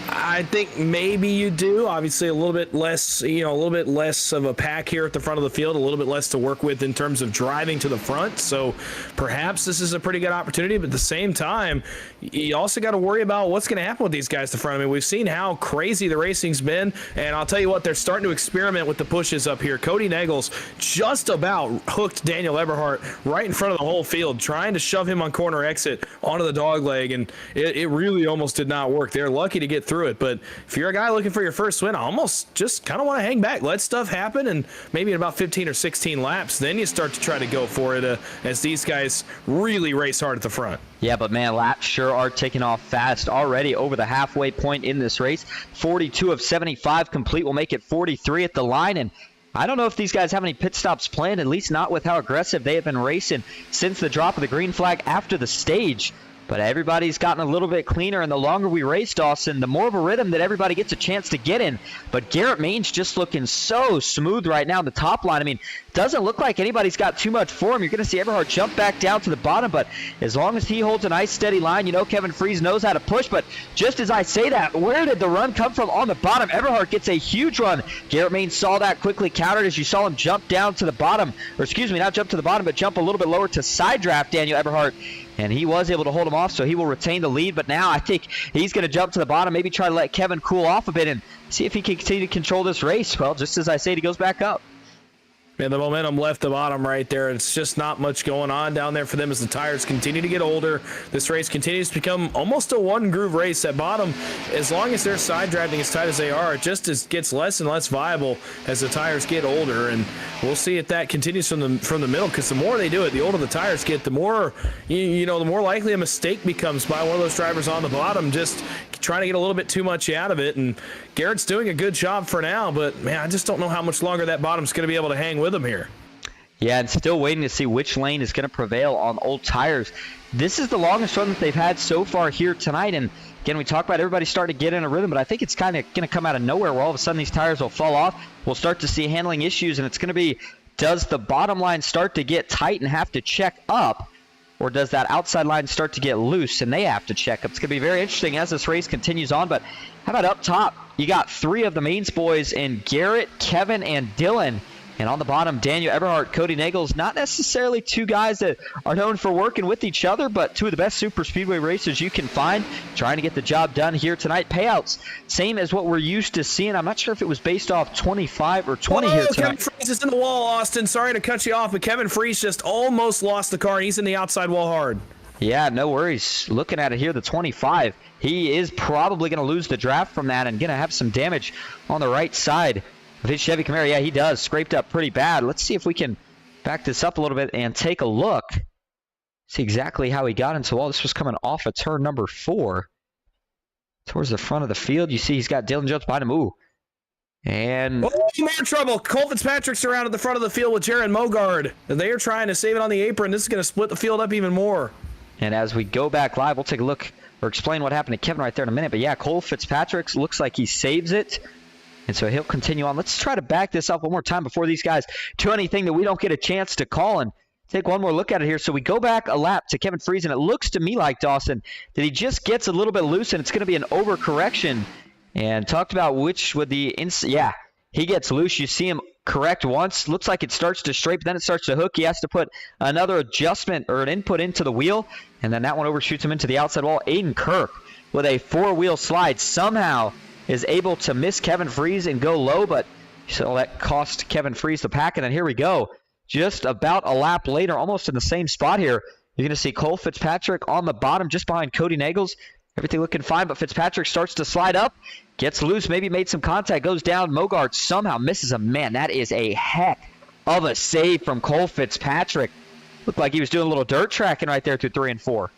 Speaker 2: I think maybe you do. Obviously, a little bit less of a pack here at the front of the field, a little bit less to work with in terms of driving to the front. So perhaps this is a pretty good opportunity, but at the same time, you also got to worry about what's going to happen with these guys to the front. I mean, we've seen how crazy the racing's been, and I'll tell you what, they're starting to experiment with the pushes up here. Cody Nagels just about hooked Daniel Eberhardt right in front of the whole field, trying to shove him on corner exit onto the dog leg, and it really almost did not work. They're lucky to get through it, but if you're a guy looking for your first win, I almost just kind of want to hang back, let stuff happen, and maybe in about 15 or 16 laps, then you start to try to go for it as these guys really race hard at the front.
Speaker 1: Yeah, but man, laps sure are taking off fast already over the halfway point in this race. 42 of 75 complete will make it 43 at the line, and I don't know if these guys have any pit stops planned, at least not with how aggressive they have been racing since the drop of the green flag after the stage. But everybody's gotten a little bit cleaner, and the longer we race, Dawson, the more of a rhythm that everybody gets a chance to get in. But Garrett Maines just looking so smooth right now in the top line. I mean, doesn't look like anybody's got too much for him. You're going to see Eberhardt jump back down to the bottom, but as long as he holds a nice steady line, Kevin Freese knows how to push. But just as I say that, where did the run come from on the bottom? Eberhardt gets a huge run. Garrett Maines saw that, quickly countered as you saw him jump down to the bottom, or excuse me, not jump to the bottom, but jump a little bit lower to side draft Daniel Eberhardt. And he was able to hold him off, so he will retain the lead. But now I think he's going to jump to the bottom, maybe try to let Kevin cool off a bit and see if he can continue to control this race. Well, just as I said, he goes back up.
Speaker 2: Man, the momentum left the bottom right there. It's just not much going on down there for them as the tires continue to get older. This race continues to become almost a one-groove race at bottom. As long as they're side drafting as tight as they are, it just gets less and less viable as the tires get older. And we'll see if that continues from the middle, because the more they do it, the older the tires get, the more the more likely a mistake becomes by one of those drivers on the bottom, just trying to get a little bit too much out of it. And Garrett's doing a good job for now, but man, I just don't know how much longer that bottom's going to be able to hang with him here.
Speaker 1: Yeah, and still waiting to see which lane is going to prevail on old tires. This is the longest run that they've had so far here tonight. And again, we talk about everybody starting to get in a rhythm, but I think it's kind of going to come out of nowhere where all of a sudden these tires will fall off. We'll start to see handling issues, and it's going to be, does the bottom line start to get tight and have to check up, or does that outside line start to get loose and they have to check up? It's going to be very interesting as this race continues on. But how about up top? You got three of the mains boys in Garrett, Kevin, and Dylan. And on the bottom, Daniel Eberhardt, Cody Nagels. Not necessarily two guys that are known for working with each other, but two of the best super speedway racers you can find, trying to get the job done here tonight. Payouts, same as what we're used to seeing. I'm not sure if it was based off 25 or 20 here tonight.
Speaker 2: Kevin Freese is in the wall, Austin. Sorry to cut you off, but Kevin Freese just almost lost the car. He's in the outside wall hard.
Speaker 1: Yeah, no worries. Looking at it here, the 25, he is probably going to lose the draft from that and going to have some damage on the right side of his Chevy Camaro. Yeah, he does. Scraped up pretty bad. Let's see if we can back this up a little bit and take a look. See exactly how he got into the wall. This was coming off of turn number 4 towards the front of the field. You see he's got Dylan Jones behind him. Ooh. And
Speaker 2: more trouble. Cole Fitzpatrick's around at the front of the field with Jaron Mogard. They are trying to save it on the apron. This is going to split the field up even more.
Speaker 1: And as we go back live, we'll take a look or explain what happened to Kevin right there in a minute. But yeah, Cole Fitzpatrick looks like he saves it. And so he'll continue on. Let's try to back this up one more time before these guys do anything that we don't get a chance to call, and take one more look at it here. So we go back a lap to Kevin Freese, and it looks to me like, Dawson, that he just gets a little bit loose, and it's going to be an overcorrection. And talked about which would the yeah, he gets loose. You see him correct once. Looks like it starts to straight, but then it starts to hook. He has to put another adjustment or an input into the wheel, and then that one overshoots him into the outside wall. Aiden Kirk with a 4-wheel slide somehow is able to miss Kevin Freese and go low, but so that cost Kevin Freese the pack. And then here we go. Just about a lap later, almost in the same spot here, you're going to see Cole Fitzpatrick on the bottom just behind Cody Nagels. Everything looking fine, but Fitzpatrick starts to slide up, gets loose, maybe made some contact, goes down. Mogart somehow misses him. Man, that is a heck of a save from Cole Fitzpatrick. Looked like he was doing a little dirt tracking right there through 3 and 4.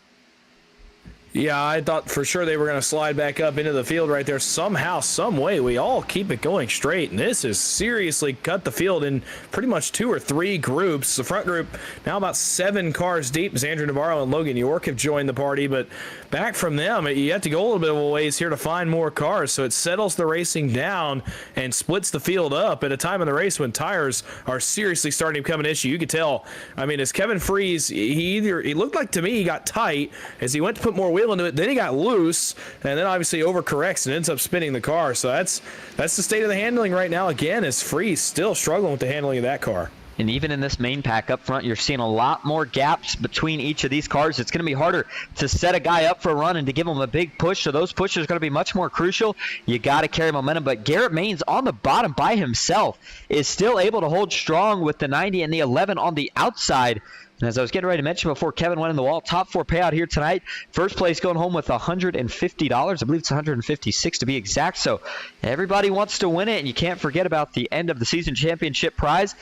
Speaker 2: Yeah, I thought for sure they were going to slide back up into the field right there. Somehow, some way, we all keep it going straight. And this has seriously cut the field in pretty much 2 or 3 groups. The front group now about 7 cars deep as Andrew Navarro and Logan York have joined the party. But back from them, you have to go a little bit of a ways here to find more cars. So it settles the racing down and splits the field up at a time in the race when tires are seriously starting to become an issue. You could tell, I mean, as Kevin Freese, he looked like to me he got tight as he went to put more wheel into it, then he got loose, and then obviously overcorrects and ends up spinning the car. So that's the state of the handling right now. Again, is Freese still struggling with the handling of that car.
Speaker 1: And even in this main pack up front, you're seeing a lot more gaps between each of these cars. It's going to be harder to set a guy up for a run and to give him a big push. So those pushes are going to be much more crucial. You got to carry momentum. But Garrett Maines on the bottom by himself is still able to hold strong with the 90 and the 11 on the outside. And as I was getting ready to mention before Kevin went in the wall, top 4 payout here tonight. First place going home with $150. I believe it's $156 to be exact. So everybody wants to win it, and you can't forget about the end of the season championship prize.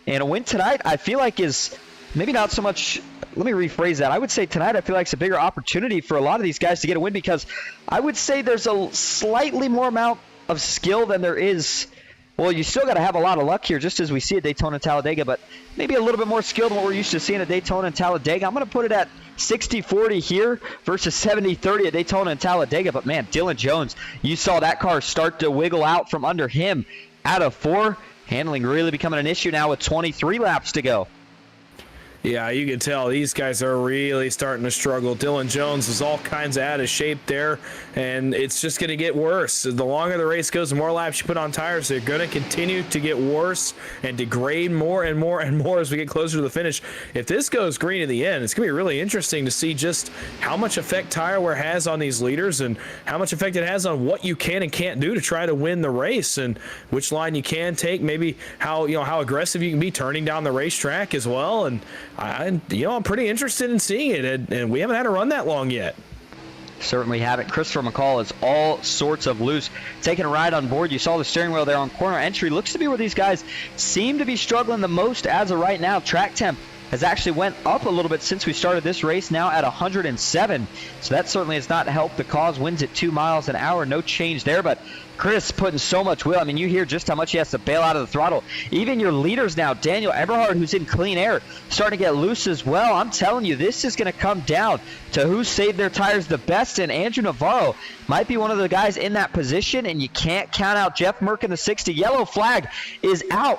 Speaker 1: And a win tonight, I feel like, is maybe not so much. Let me rephrase that. I would say tonight I feel like it's a bigger opportunity for a lot of these guys to get a win, because I would say there's a slightly more amount of skill than there is. Well, you still got to have a lot of luck here, just as we see at Daytona and Talladega, but maybe a little bit more skill than what we're used to seeing at Daytona and Talladega. I'm going to put it at 60-40 here versus 70-30 at Daytona and Talladega. But, man, Dylan Jones, you saw that car start to wiggle out from under him out of 4. Handling really becoming an issue now with 23 laps to go.
Speaker 2: Yeah, you can tell these guys are really starting to struggle. Dylan Jones is all kinds of out of shape there, and it's just going to get worse. The longer the race goes, the more laps you put on tires, they're going to continue to get worse and degrade more and more and more as we get closer to the finish. If this goes green in the end, it's going to be really interesting to see just how much effect tire wear has on these leaders and how much effect it has on what you can and can't do to try to win the race and which line you can take, maybe how aggressive you can be turning down the racetrack as well. And I'm pretty interested in seeing it, and we haven't had a run that long yet.
Speaker 1: Certainly haven't. Christopher McCall is all sorts of loose. Taking a ride on board. You saw the steering wheel there on corner entry. Looks to be where these guys seem to be struggling the most as of right now. Track temp has actually went up a little bit since we started this race, now at 107. So that certainly has not helped the cause. Winds at 2 miles an hour. No change there, but Chris putting so much wheel. I mean, you hear just how much he has to bail out of the throttle. Even your leaders now, Daniel Eberhard, who's in clean air, starting to get loose as well. I'm telling you, this is going to come down to who saved their tires the best, and Andrew Navarro might be one of the guys in that position, and you can't count out Jeff Merck in the 60. Yellow flag is out.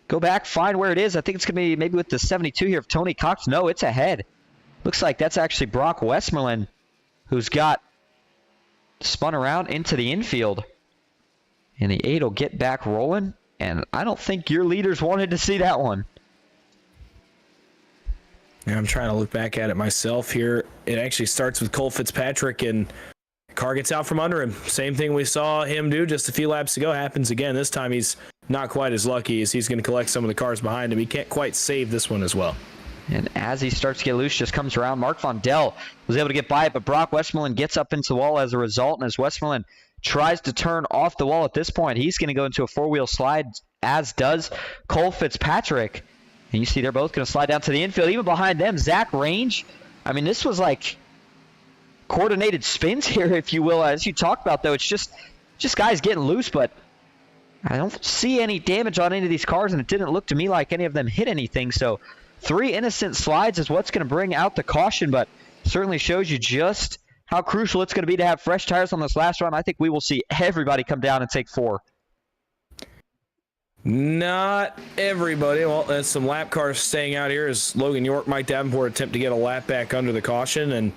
Speaker 1: Go back, find where it is. I think it's going to be maybe with the 72 here of Tony Cox. No, it's ahead. Looks like that's actually Brock Westmoreland, who's got spun around into the infield. And the 8 will get back rolling. And I don't think your leaders wanted to see that one.
Speaker 2: Yeah, I'm trying to look back at it myself here. It actually starts with Cole Fitzpatrick, and car gets out from under him. Same thing we saw him do just a few laps ago happens again. This time he's not quite as lucky as he's going to collect some of the cars behind him. He can't quite save this one as well.
Speaker 1: And as he starts to get loose, just comes around. Mark Von Dell was able to get by it, but Brock Westmoreland gets up into the wall as a result. And as Westmoreland tries to turn off the wall at this point, he's going to go into a four-wheel slide, as does Cole Fitzpatrick. And you see they're both going to slide down to the infield. Even behind them, Zach Range. I mean, this was like coordinated spins here, if you will. As you talked about, though, it's just guys getting loose, but I don't see any damage on any of these cars, and it didn't look to me like any of them hit anything. So 3 innocent slides is what's going to bring out the caution, but certainly shows you just how crucial it's going to be to have fresh tires on this last run. I think we will see everybody come down and take 4.
Speaker 2: Not everybody. Well, that's some lap cars staying out here as Logan York, Mike Davenport attempt to get a lap back under the caution. And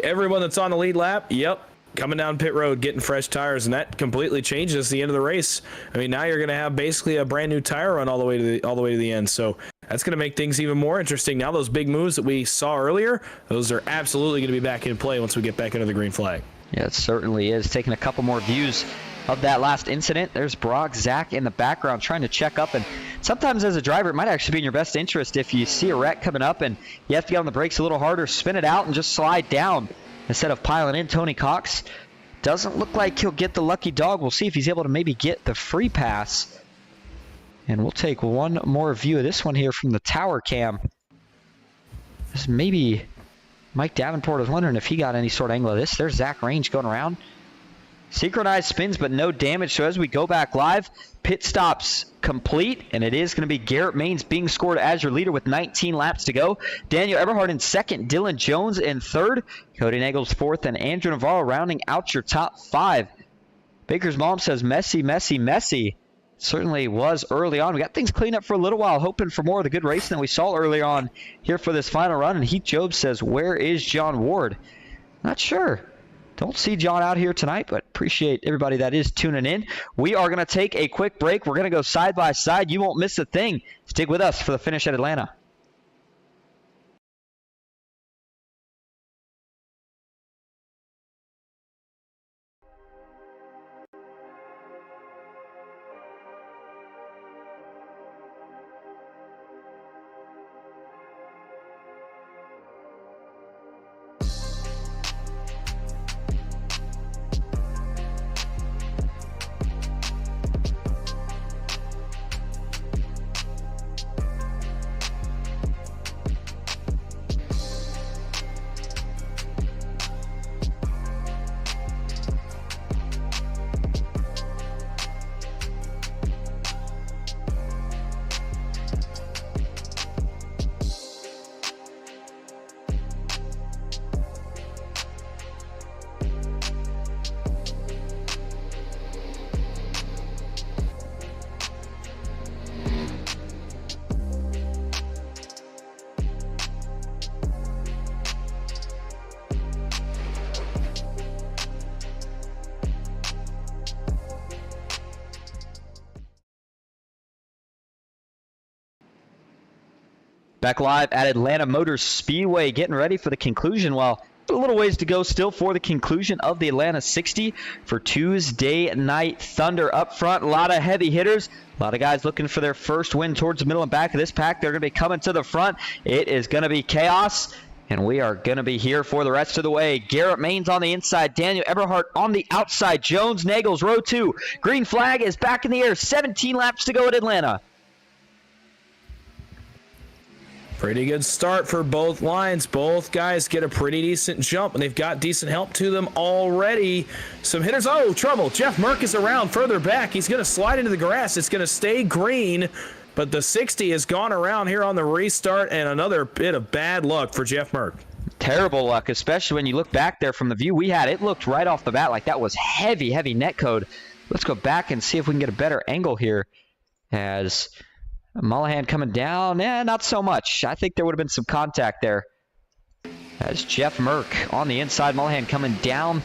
Speaker 2: everyone that's on the lead lap, yep, coming down pit road, getting fresh tires, and that completely changes the end of the race. I mean, now you're going to have basically a brand new tire run all the way to the end. So that's going to make things even more interesting. Now those big moves that we saw earlier, those are absolutely going to be back in play once we get back under the green flag.
Speaker 1: Yeah, it certainly is. Taking a couple more views of that last incident. There's Brock, Zach in the background trying to check up, and sometimes as a driver it might actually be in your best interest if you see a wreck coming up and you have to get on the brakes a little harder, spin it out and just slide down instead of piling in. Tony Cox doesn't look like he'll get the lucky dog. We'll see if he's able to maybe get the free pass, and we'll take one more view of this one here from the tower cam. This maybe Mike Davenport was wondering if he got any sort of angle of this. There's Zach Range going around. Synchronized spins, but no damage. So as we go back live, pit stops complete, and it is going to be Garrett Maines being scored as your leader with 19 laps to go. Daniel Eberhard in second, Dylan Jones in third, Cody Nagels fourth, and Andrew Navarro rounding out your top 5. Baker's mom says messy, messy, messy. Certainly was early on. We got things cleaned up for a little while, hoping for more of the good racing that we saw early on here for this final run. And Heath Job says, where is John Ward? Not sure. Don't see John out here tonight, but appreciate everybody that is tuning in. We are going to take a quick break. We're going to go side by side. You won't miss a thing. Stick with us for the finish at Atlanta. Back live at Atlanta Motor Speedway, getting ready for the conclusion. Well, a little ways to go still for the conclusion of the Atlanta 60 for Tuesday Night Thunder. Up front, a lot of heavy hitters. A lot of guys looking for their first win towards the middle and back of this pack. They're going to be coming to the front. It is going to be chaos, and we are going to be here for the rest of the way. Garrett Maines on the inside. Daniel Eberhardt on the outside. Jones, Nagels, row 2. Green flag is back in the air. 17 laps to go at Atlanta.
Speaker 2: Pretty good start for both lines. Both guys get a pretty decent jump, and they've got decent help to them already. Some hitters. Oh, trouble. Jeff Merck is around further back. He's going to slide into the grass. It's going to stay green, but the 60 has gone around here on the restart, and another bit of bad luck for Jeff Merck.
Speaker 1: Terrible luck, especially when you look back there from the view we had. It looked right off the bat like that was heavy, heavy net code. Let's go back and see if we can get a better angle here as Mullahan coming down. Not so much. I think there would have been some contact there. As Jeff Merck on the inside, Mullahan coming down.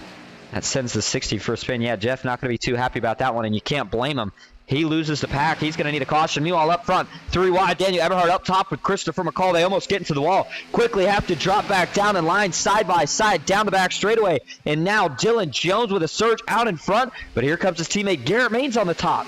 Speaker 1: That sends the 60 for a spin. Yeah, Jeff not going to be too happy about that one, and you can't blame him. He loses the pack. He's going to need a caution. Meanwhile, up front, 3 wide. Daniel Eberhardt up top with Christopher McCall. They almost get into the wall. Quickly have to drop back down in line side by side down the back straightaway. And now Dylan Jones with a surge out in front. But here comes his teammate Garrett Maines on the top.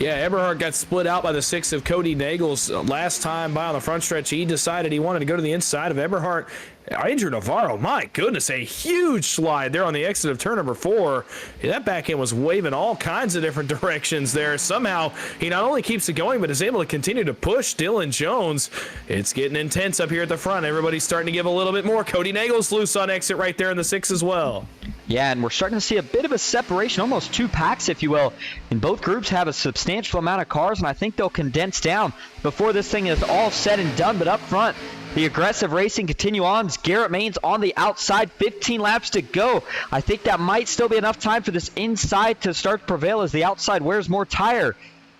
Speaker 2: Yeah, Eberhardt got split out by the 6 of Cody Nagels last time by on the front stretch. He decided he wanted to go to the inside of Eberhardt. Andrew Navarro, my goodness, a huge slide there on the exit of turn number 4. That back end was waving all kinds of different directions there. Somehow, he not only keeps it going, but is able to continue to push Dylan Jones. It's getting intense up here at the front. Everybody's starting to give a little bit more. Cody Nagels loose on exit right there in the 6 as well.
Speaker 1: Yeah, and we're starting to see a bit of a separation, almost 2 packs, if you will. And both groups have a substantial amount of cars, and I think they'll condense down before this thing is all said and done. But up front, the aggressive racing continue on. Garrett Maines on the outside, 15 laps to go. I think that might still be enough time for this inside to start to prevail as the outside wears more tire.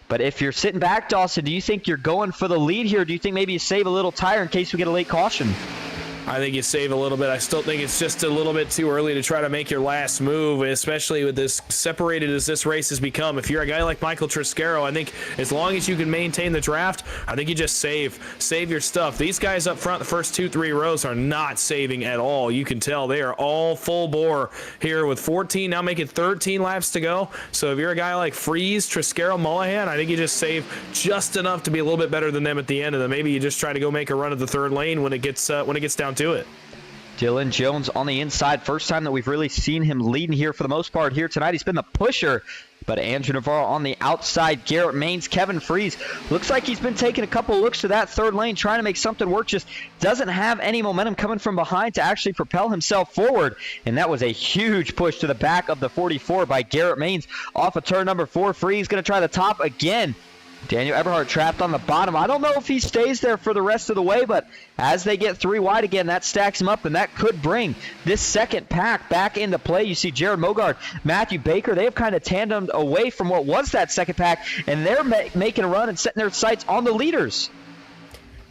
Speaker 1: But if you're sitting back, Dawson, do you think you're going for the lead here? Do you think maybe you save a little tire in case we get a late caution?
Speaker 2: I think you save a little bit. I still think it's just a little bit too early to try to make your last move, especially with this separated as this race has become. If you're a guy like Michael Triscaro, I think as long as you can maintain the draft, I think you just save your stuff. These guys up front, the first 2-3 rows are not saving at all. You can tell they are all full bore here with 14, now making 13 laps to go. So if you're a guy like Freeze, Triscaro, Mullahan, I think you just save just enough to be a little bit better than them at the end, and then maybe you just try to go make a run at the third lane when it gets down to it.
Speaker 1: Dylan Jones on the inside. First time that we've really seen him leading here for the most part here tonight. He's been the pusher. But Andrew Navarro on the outside. Garrett Maines, Kevin Freeze. Looks like he's been taking a couple looks to that third lane, trying to make something work. Just doesn't have any momentum coming from behind to actually propel himself forward. And that was a huge push to the back of the 44 by Garrett Maines. Off of turn number 4, Freeze going to try the top again. Daniel Eberhardt trapped on the bottom. I don't know if he stays there for the rest of the way, but as they get 3 wide again, that stacks him up, and that could bring this second pack back into play. You see Jared Mogard, Matthew Baker, they have kind of tandemed away from what was that second pack, and they're making a run and setting their sights on the leaders.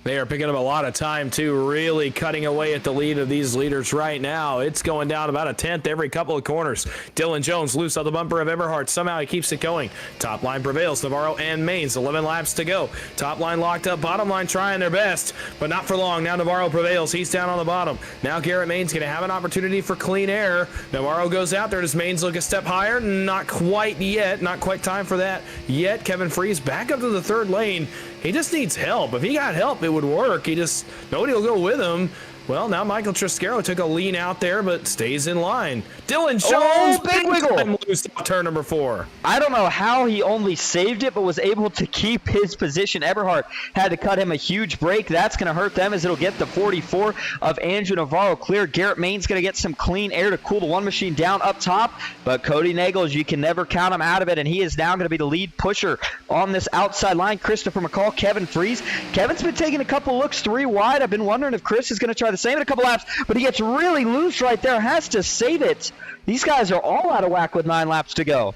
Speaker 2: They are picking up a lot of time, too, really cutting away at the lead of these leaders right now. It's going down about a tenth every couple of corners. Dylan Jones loose on the bumper of Eberhardt. Somehow he keeps it going. Top line prevails. Navarro and Maines, 11 laps to go. Top line locked up. Bottom line trying their best, but not for long. Now Navarro prevails. He's down on the bottom. Now Garrett Maines going to have an opportunity for clean air. Navarro goes out there. Does Maines look a step higher? Not quite yet. Not quite time for that yet. Kevin Freeze back up to the third lane. He just needs help. If he got help, it would work. Nobody will go with him. Well, now Michael Triscaro took a lean out there, but stays in line. Dylan Jones,
Speaker 1: big wiggle.
Speaker 2: Loose off turn number 4.
Speaker 1: I don't know how he only saved it, but was able to keep his position. Eberhardt had to cut him a huge break. That's going to hurt them as it'll get the 44 of Andrew Navarro clear. Garrett Maines going to get some clean air to cool the one machine down up top, but Cody Nagels, you can never count him out of it, and he is now going to be the lead pusher on this outside line. Christopher McCall, Kevin Freeze. Kevin's been taking a couple looks 3 wide. I've been wondering if Chris is going to try the same in a couple laps, but he gets really loose right there, has to save it. These guys are all out of whack with 9 laps to go.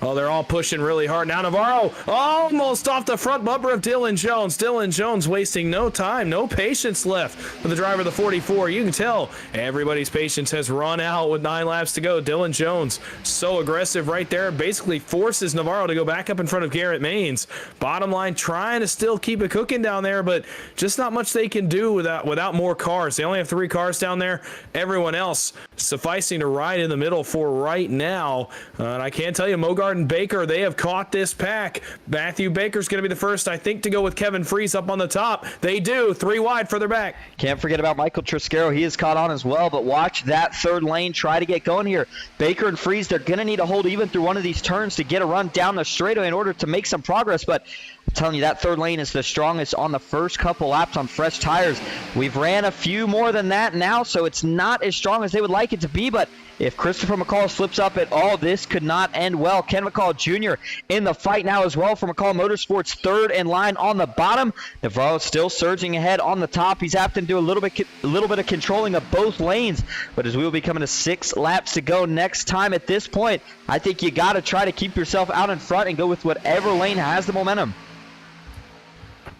Speaker 2: Oh, they're all pushing really hard. Now Navarro almost off the front bumper of Dylan Jones. Dylan Jones wasting no time, no patience left for the driver of the 44. You can tell everybody's patience has run out with 9 laps to go. Dylan Jones so aggressive right there. Basically forces Navarro to go back up in front of Garrett Maines. Bottom line, trying to still keep it cooking down there, but just not much they can do without more cars. They only have 3 cars down there. Everyone else sufficing to ride in the middle for right now. And I can't tell you, Mogard and Baker, they have caught this pack. Matthew Baker's going to be the first, I think, to go with Kevin Freese up on the top. They do. 3 wide further back.
Speaker 1: Can't forget about Michael Triscaro. He is caught on as well, but watch that third lane try to get going here. Baker and Freese, they're going to need to hold even through one of these turns to get a run down the straightaway in order to make some progress, but I'm telling you, that third lane is the strongest on the first couple laps on fresh tires. We've ran a few more than that now, so it's not as strong as they would like it to be, but if Christopher McCall slips up at all, this could not end well. Ken McCall Jr. in the fight now as well for McCall Motorsports, third in line on the bottom. Navarro still surging ahead on the top. He's having to do a little bit of controlling of both lanes, but as we will be coming to 6 laps to go next time at this point, I think you got to try to keep yourself out in front and go with whatever lane has the momentum.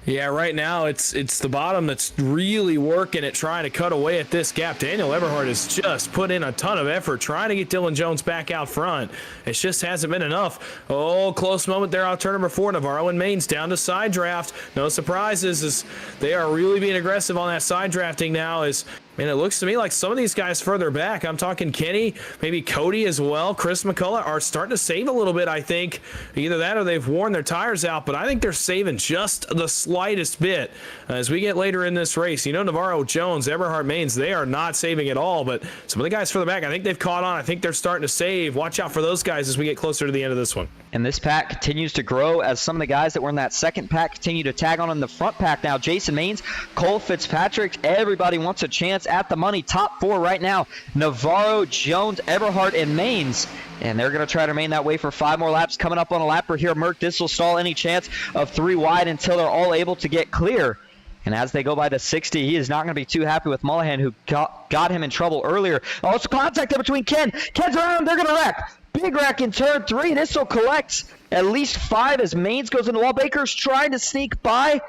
Speaker 2: Yeah, right now it's the bottom that's really working at trying to cut away at this gap. Daniel Eberhard has just put in a ton of effort trying to get Dylan Jones back out front. It just hasn't been enough. Oh, close moment there out turn number 4. Navarro and Maines down to side draft. No surprises as they are really being aggressive on that side drafting now. And it looks to me like some of these guys further back, I'm talking Kenny, maybe Cody as well, Chris McCullough, are starting to save a little bit, I think. Either that or they've worn their tires out, but I think they're saving just the slightest bit as we get later in this race. You know, Navarro, Jones, Eberhard, Maines, they are not saving at all, but some of the guys further back, I think they've caught on. I think they're starting to save. Watch out for those guys as we get closer to the end of this one.
Speaker 1: And this pack continues to grow as some of the guys that were in that second pack continue to tag on in the front pack now. Jason Maines, Cole Fitzpatrick, everybody wants a chance at the money. Top 4 right now, Navarro, Jones, Eberhard, and Maines. And they're going to try to remain that way for 5 more laps. Coming up on a lapper here, Merck, this will stall any chance of 3 wide until they're all able to get clear. And as they go by the 60, he is not going to be too happy with Mullahan, who got him in trouble earlier. Oh, it's contact there between Ken. Ken's around. They're going to wreck. Big wreck in turn 3. This will collect at least 5 as Maines goes into the wall. Baker's trying to sneak by.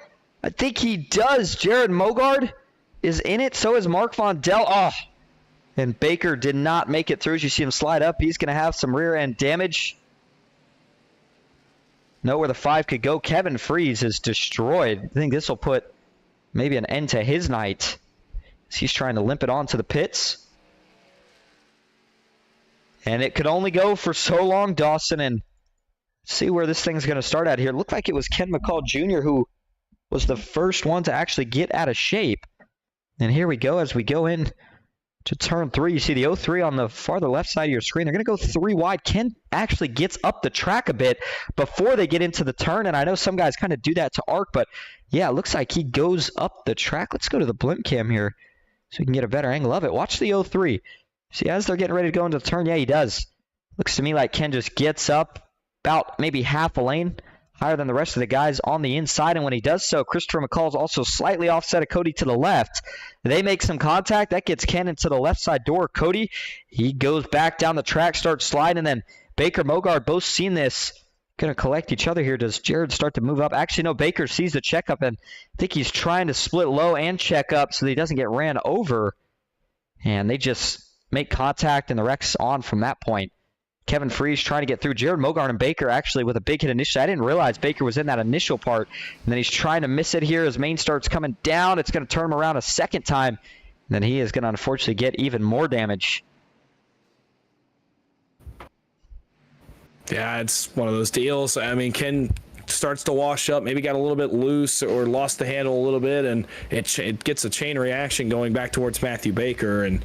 Speaker 1: I think he does. Jared Mogard is in it. So is Mark Vondel. Oh, and Baker did not make it through. As you see him slide up, he's going to have some rear end damage. Know where the 5 could go. Kevin Freese is destroyed. I think this will put maybe an end to his night as he's trying to limp it on to the pits. And it could only go for so long, Dawson, and see where this thing's going to start at here. It looked like it was Ken McCall Jr. who was the first one to actually get out of shape. And here we go as we go in to turn 3. You see the 03 on the farther left side of your screen. They're going to go 3 wide. Ken actually gets up the track a bit before they get into the turn, and I know some guys kind of do that to arc, but yeah, it looks like he goes up the track. Let's go to the blimp cam here so we can get a better angle of it. Watch the 03. See, as they're getting ready to go into the turn, yeah, he does. Looks to me like Ken just gets up about maybe half a lane higher than the rest of the guys on the inside, and when he does so, Christopher McCall's also slightly offset of Cody to the left. They make some contact. That gets Ken into the left side door. Cody, he goes back down the track, starts sliding, and then Baker, Mogard both seen this. Going to collect each other here. Does Jared start to move up? Actually, no, Baker sees the checkup, and I think he's trying to split low and check up so that he doesn't get ran over. And they just make contact, and the wreck's on from that point. Kevin Freese trying to get through. Jared Mogard and Baker actually with a big hit initially. I didn't realize Baker was in that initial part. And then he's trying to miss it here as Maine starts coming down. It's going to turn him around a second time. And then he is going to unfortunately get even more damage.
Speaker 2: Yeah, it's one of those deals. I mean, Ken starts to wash up, maybe got a little bit loose or lost the handle a little bit, and it gets a chain reaction going back towards Matthew Baker. And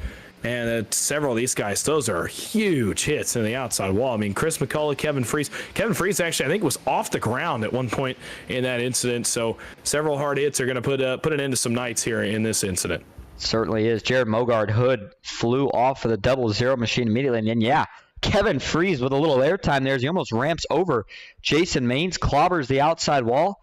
Speaker 2: several of these guys, those are huge hits in the outside wall. I mean, Chris McCullough, Kevin Freese. Kevin Freese actually, I think, was off the ground at one point in that incident. So several hard hits are going to put an end to some nights here in this incident.
Speaker 1: Certainly is. Jared Mogard Hood flew off of the 00 machine immediately. And then, yeah, Kevin Freese with a little airtime there as he almost ramps over Jason Maines, clobbers the outside wall.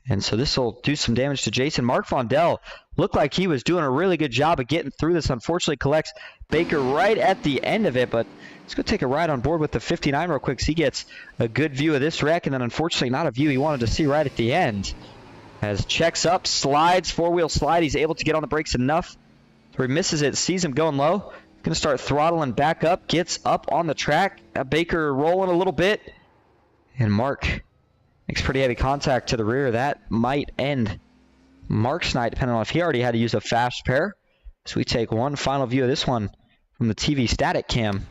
Speaker 1: And so this will do some damage to Jason. Mark Vondell looked like he was doing a really good job of getting through this. Unfortunately, collects Baker right at the end of it. But let's go take a ride on board with the 59 real quick so he gets a good view of this wreck. And then unfortunately not a view he wanted to see right at the end. As checks up, slides, four-wheel slide. He's able to get on the brakes enough where he misses it, sees him going low. Going to start throttling back up, gets up on the track. Baker rolling a little bit. And Mark makes pretty heavy contact to the rear. That might end Mark's night, depending on if he already had to use a fast pair. So we take one final view of this one from the TV static cam.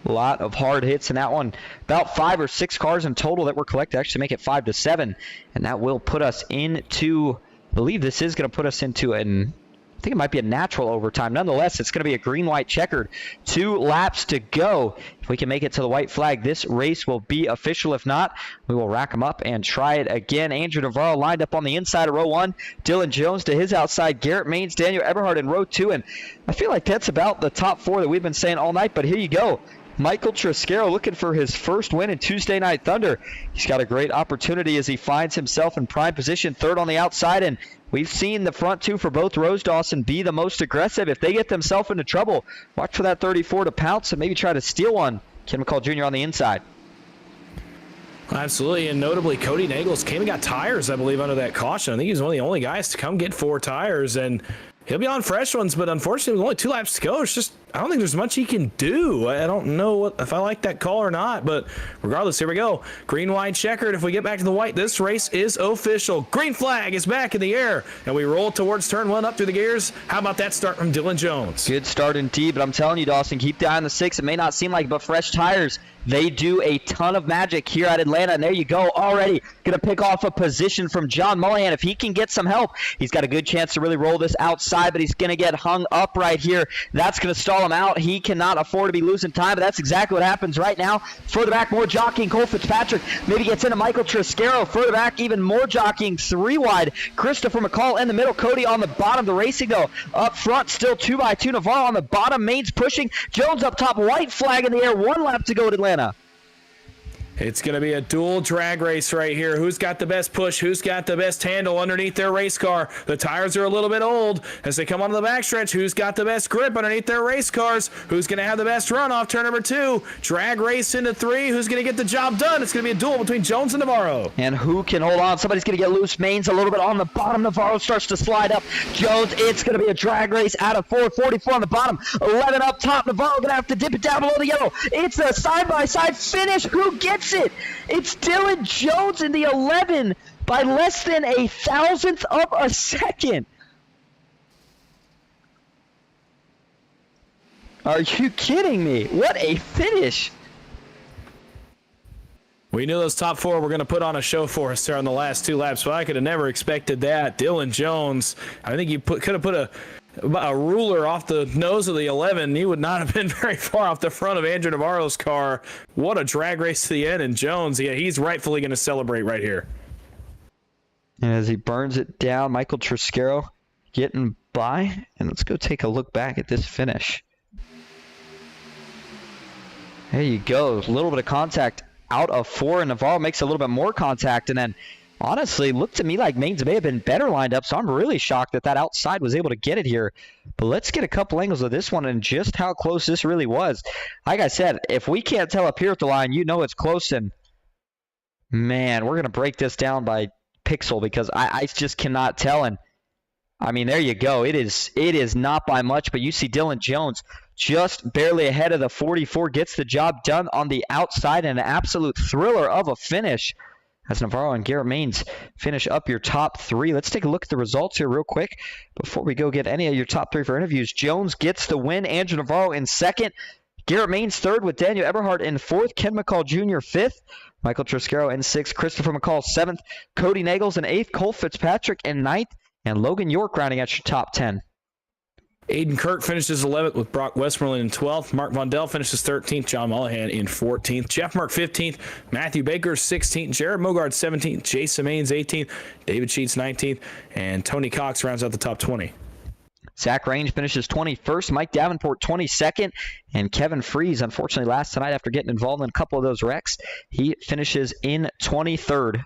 Speaker 1: A lot of hard hits in that one. About 5 or 6 cars in total that were collected. Actually make it 5 to 7. And that will put us into, I believe this is going to put us into I think it might be a natural overtime. Nonetheless, it's going to be a green-white checkered. 2 laps to go. If we can make it to the white flag, this race will be official. If not, we will rack them up and try it again. Andrew Navarro lined up on the inside of row 1. Dylan Jones to his outside. Garrett Maines, Daniel Eberhard in row 2. And I feel like that's about the top 4 that we've been saying all night. But here you go. Michael Triscaro looking for his first win in Tuesday Night Thunder. He's got a great opportunity as he finds himself in prime position, 3rd on the outside. And we've seen the front 2 for both rows, Dawson, be the most aggressive. If they get themselves into trouble, watch for that 34 to pounce and maybe try to steal one. Ken McCall Jr. on the inside.
Speaker 2: Absolutely, and notably, Cody Nagels came and got tires, I believe, under that caution. I think he's one of the only guys to come get 4 tires, and he'll be on fresh ones, but unfortunately, with only 2 laps to go, it's just, I don't think there's much he can do. I don't know if I like that call or not, but regardless, here we go. Green, white, checkered. If we get back to the white, this race is official. Green flag is back in the air, and we roll towards turn 1 up through the gears. How about that start from Dylan Jones?
Speaker 1: Good start indeed, but I'm telling you, Dawson, keep the eye on the 6. It may not seem like it, but fresh tires, they do a ton of magic here at Atlanta, and there you go, already going to pick off a position from John Mullihan. If he can get some help, he's got a good chance to really roll this outside, but he's going to get hung up right here. That's going to stall him out. He cannot afford to be losing time, but that's exactly what happens right now. Further back, more jockeying. Cole Fitzpatrick maybe gets into Michael Triscaro. Further back, even more jockeying. 3 wide. Christopher McCall in the middle. Cody on the bottom. The racing, though, up front, still 2x2. Navarro on the bottom. Maines pushing. Jones up top. White flag in the air. 1 lap to go at Atlanta.
Speaker 2: It's going to be a dual drag race right here. Who's got the best push? Who's got the best handle underneath their race car? The tires are a little bit old as they come onto the backstretch. Who's got the best grip underneath their race cars? Who's going to have the best run off turn number 2? Drag race into 3. Who's going to get the job done? It's going to be a duel between Jones and Navarro.
Speaker 1: And who can hold on? Somebody's going to get loose. Maines a little bit on the bottom. Navarro starts to slide up. Jones, it's going to be a drag race out of 4. 44 on the bottom. 11 up top. Navarro going to have to dip it down below the yellow. It's a side-by-side finish. Who gets it? It's Dylan Jones in the 11 by less than 1,000th of a second. Are you kidding me? What a finish.
Speaker 2: We knew those top 4 were going to put on a show for us there on the last 2 laps, but I could have never expected that. Dylan Jones, I think you could have put a ruler off the nose of the 11. He would not have been very far off the front of Andrew Navarro's car. What a drag race to the end, and Jones, yeah, he's rightfully going to celebrate right here.
Speaker 1: And as he burns it down, Michael Triscaro getting by, and let's go take a look back at this finish. There you go, a little bit of contact out of 4, and Navarro makes a little bit more contact, and then honestly, looked to me like Maines may have been better lined up, so I'm really shocked that outside was able to get it here. But let's get a couple angles of this one and just how close this really was. Like I said, if we can't tell up here at the line, you know it's close, and man, we're going to break this down by pixel because I just cannot tell. And I mean, there you go. It is not by much, but you see Dylan Jones just barely ahead of the 44, gets the job done on the outside, and an absolute thriller of a finish as Navarro and Garrett Maines finish up your top 3. Let's take a look at the results here real quick before we go get any of your top 3 for interviews. Jones gets the win. Andrew Navarro in 2nd. Garrett Maines 3rd with Daniel Eberhard in 4th. Ken McCall Jr. 5th. Michael Triscaro in 6th. Christopher McCall 7th. Cody Nagels in 8th. Cole Fitzpatrick in 9th. And Logan York rounding out your top 10.
Speaker 2: Aiden Kirk finishes 11th with Brock Westmoreland in 12th. Mark Vondell finishes 13th. John Mullihan in 14th. Jeff Mark 15th. Matthew Baker 16th. Jared Mogard 17th. Jason Maines 18th. David Sheets 19th. And Tony Cox rounds out the top 20.
Speaker 1: Zach Range finishes 21st, Mike Davenport 22nd, and Kevin Freeze, unfortunately, last tonight after getting involved in a couple of those wrecks, he finishes in 23rd.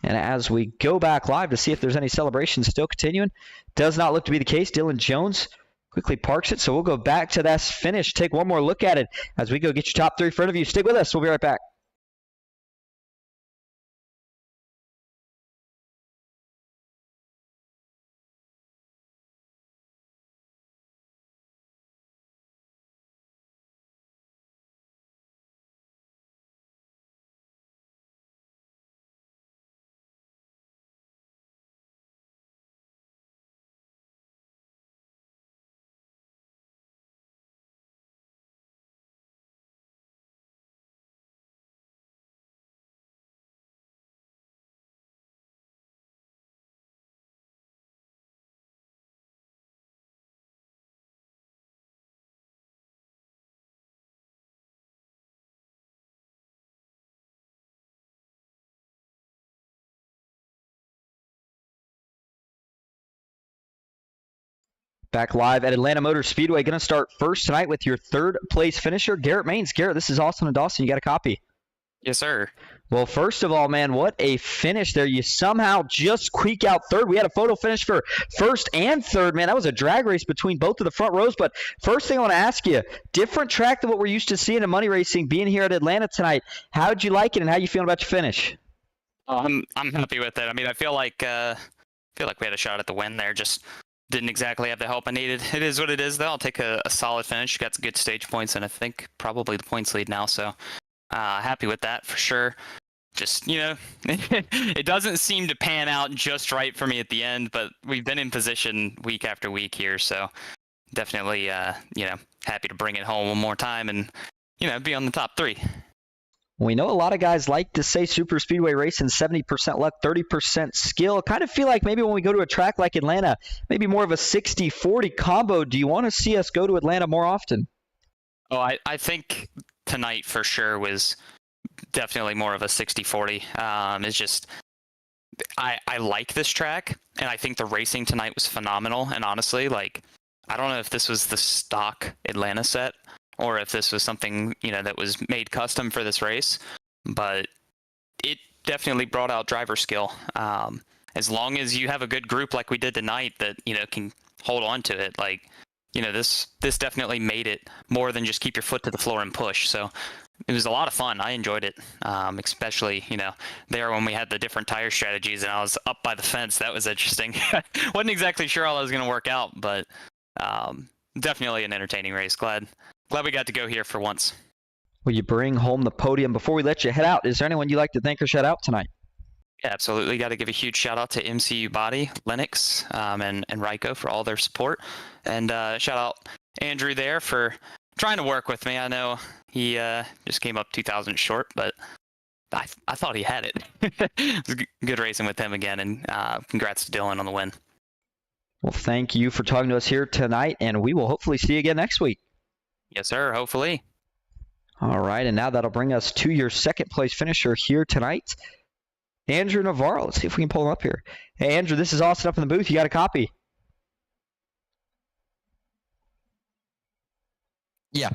Speaker 1: And as we go back live to see if there's any celebrations still continuing, does not look to be the case. Dylan Jones quickly parks it, so we'll go back to that finish, take one more look at it as we go get your top three in front of you. Stick with us. We'll be right back. Back live at Atlanta Motor Speedway. Going to start first tonight with your third place finisher, Garrett Maines. Garrett, this is Austin and Dawson. You got a copy?
Speaker 3: Yes, sir.
Speaker 1: Well, first of all, man, what a finish there. You somehow just squeak out third. We had a photo finish for first and third, man. That was a drag race between both of the front rows. But first thing I want to ask you, different track than what we're used to seeing in money racing, being here at Atlanta tonight. How did you like it, and how you feeling about your finish?
Speaker 3: I'm happy with it. I mean, I feel like we had a shot at the win there. Just didn't exactly have the help I needed. It is what it is, though. I'll take a solid finish. Got some good stage points, and I think probably the points lead now. So happy with that for sure. Just, it doesn't seem to pan out just right for me at the end, but we've been in position week after week here. So definitely, happy to bring it home one more time and, be on the top three.
Speaker 1: We know a lot of guys like to say super speedway racing, 70% luck, 30% skill. Kind of feel like maybe when we go to a track like Atlanta, maybe more of a 60-40 combo. Do you want to see us go to Atlanta more often?
Speaker 3: Oh, I think tonight for sure was definitely more of a 60-40. It's just, I like this track, and I think the racing tonight was phenomenal. And honestly, I don't know if this was the stock Atlanta set, or if this was something, that was made custom for this race, but it definitely brought out driver skill. As long as you have a good group like we did tonight that, can hold on to it, this definitely made it more than just keep your foot to the floor and push. So it was a lot of fun. I enjoyed it, especially, there when we had the different tire strategies and I was up by the fence. That was interesting. Wasn't exactly sure how that was going to work out, but definitely an entertaining race. Glad we got to go here for once.
Speaker 1: Will you bring home the podium? Before we let you head out, is there anyone you'd like to thank or shout out tonight?
Speaker 3: Yeah, absolutely. Got to give a huge shout out to MCU Body, Lennox, and Ryko for all their support. And shout out Andrew there for trying to work with me. I know he just came up 2,000 short, but I thought he had it. It was good racing with him again, and congrats to Dylan on the win.
Speaker 1: Well, thank you for talking to us here tonight, and we will hopefully see you again next week.
Speaker 3: Yes, sir. Hopefully.
Speaker 1: All right, and now that'll bring us to your second place finisher here tonight, Andrew Navarro. Let's see if we can pull him up here. Hey, Andrew, this is Austin up in the booth. You got a copy?
Speaker 4: Yeah.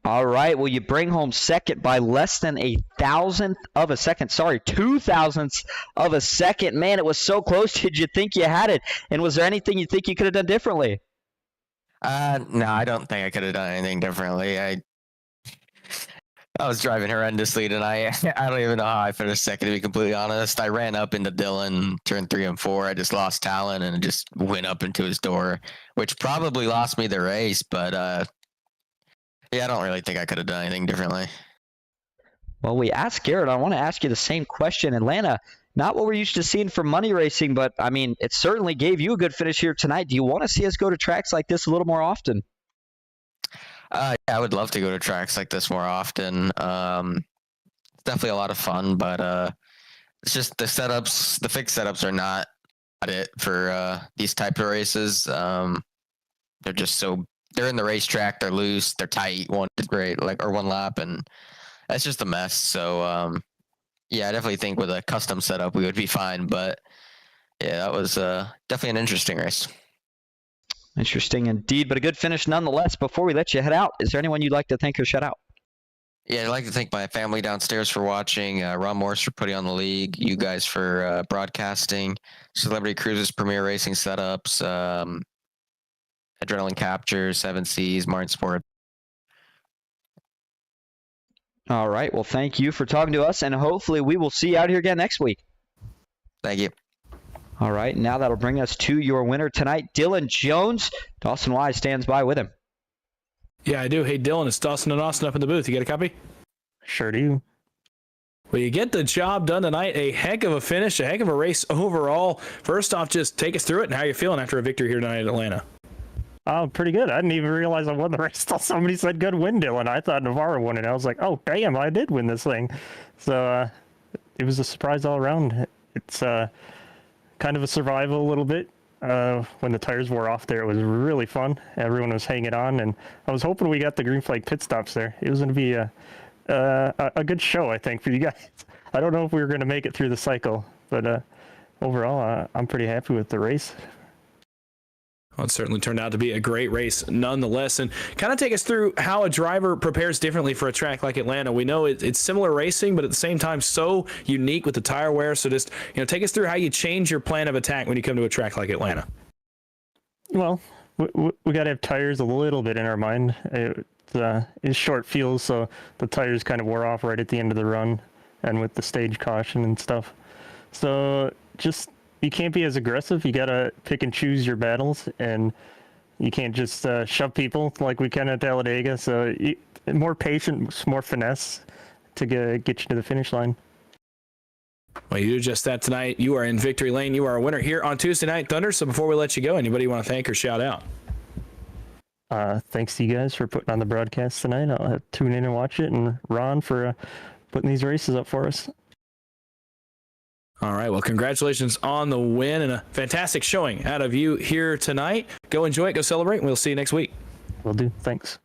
Speaker 1: All right. Well, you bring home second by less than 1,000th of a second. Sorry, 2,000ths of a second. Man, it was so close. Did you think you had it? And was there anything you think you could have done differently?
Speaker 4: No, I don't think I could have done anything differently. I was driving horrendously tonight. I don't even know how I finished second, to be completely honest. I ran up into Dylan, turn 3 and 4. I just lost talent and just went up into his door, which probably lost me the race. But yeah, I don't really think I could have done anything differently.
Speaker 1: Well, we asked Garrett. I want to ask you the same question. Atlanta, not what we're used to seeing from money racing, but, I mean, it certainly gave you a good finish here tonight. Do you want to see us go to tracks like this a little more often?
Speaker 4: Yeah, I would love to go to tracks like this more often. It's definitely a lot of fun, but it's just the setups, the fixed setups are not it for these types of races. They're just they're in the racetrack, they're loose, they're tight, one lap, and that's just a mess. So yeah, I definitely think with a custom setup we would be fine, but yeah, that was definitely an interesting race.
Speaker 1: Interesting indeed, but a good finish nonetheless. Before we let you head out, is there anyone you'd like to thank or shout out?
Speaker 4: Yeah, I'd like to thank my family downstairs for watching, Ron Morris for putting on the league, you guys for broadcasting, Celebrity Cruises, Premier Racing Setups, Adrenaline Capture, 7Cs, Martin Sport.
Speaker 1: All right. Well, thank you for talking to us, and hopefully we will see you out here again next week.
Speaker 4: Thank you.
Speaker 1: All right. Now that'll bring us to your winner tonight, Dylan Jones. Dawson Wise stands by with him.
Speaker 2: Yeah, I do. Hey, Dylan, it's Dawson and Austin up in the booth. You got a copy?
Speaker 5: Sure do.
Speaker 2: Well, you get the job done tonight. A heck of a finish, a heck of a race overall. First off, just take us through it and how you're feeling after a victory here tonight at Atlanta.
Speaker 5: Oh, pretty good. I didn't even realize I won the race till somebody said good win, Dylan. I thought Navarro won it. I was like, oh, damn, I did win this thing. So it was a surprise all around. It's kind of a survival a little bit. When the tires wore off there, it was really fun. Everyone was hanging on, and I was hoping we got the green flag pit stops there. It was going to be a good show, I think, for you guys. I don't know if we were going to make it through the cycle, but overall, I'm pretty happy with the race.
Speaker 2: Well, it certainly turned out to be a great race nonetheless. And kind of take us through how a driver prepares differently for a track like Atlanta. We know it's similar racing, but at the same time so unique with the tire wear. So just take us through how you change your plan of attack when you come to a track like Atlanta.
Speaker 5: Well, we got to have tires a little bit in our mind. It's short fuel, so the tires kind of wore off right at the end of the run and with the stage caution and stuff. So just... you can't be as aggressive. You got to pick and choose your battles, and you can't just shove people like we can at Talladega. So more patience, more finesse to get you to the finish line.
Speaker 2: Well, you do just that tonight. You are in victory lane. You are a winner here on Tuesday Night Thunder. So before we let you go, anybody you want to thank or shout out?
Speaker 5: Thanks to you guys for putting on the broadcast tonight. I'll have to tune in and watch it, and Ron for putting these races up for us.
Speaker 2: All right. Well, congratulations on the win and a fantastic showing out of you here tonight. Go enjoy it. Go celebrate. And we'll see you next week.
Speaker 5: Will do. Thanks.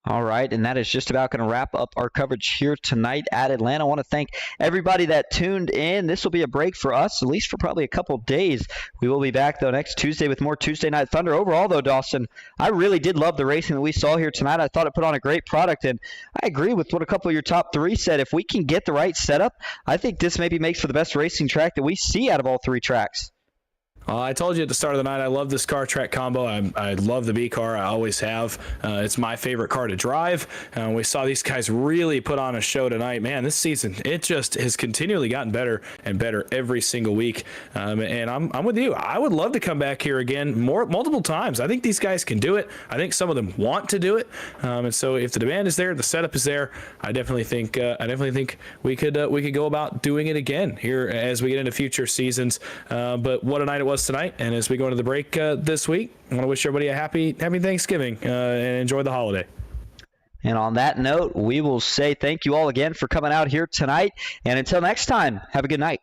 Speaker 1: All right, and that is just about going to wrap up our coverage here tonight at Atlanta. I want to thank everybody that tuned in. This will be a break for us, at least for probably a couple days. We will be back, though, next Tuesday with more Tuesday Night Thunder. Overall, though, Dawson, I really did love the racing that we saw here tonight. I thought it put on a great product, and I agree with what a couple of your top three said. If we can get the right setup, I think this maybe makes for the best racing track that we see out of all three tracks.
Speaker 2: I told you at the start of the night, I love this car track combo. I love the B car. I always have. It's my favorite car to drive. We saw these guys really put on a show tonight. Man, this season, it just has continually gotten better and better every single week. And I'm with you. I would love to come back here again multiple times. I think these guys can do it. I think some of them want to do it. And so if the demand is there, the setup is there, I definitely think we could go about doing it again here as we get into future seasons. But what a night it was tonight, and as we go into the break this week, I want to wish everybody a happy Thanksgiving and enjoy the holiday.
Speaker 1: And on that note, we will say thank you all again for coming out here tonight, and until next time, have a good night.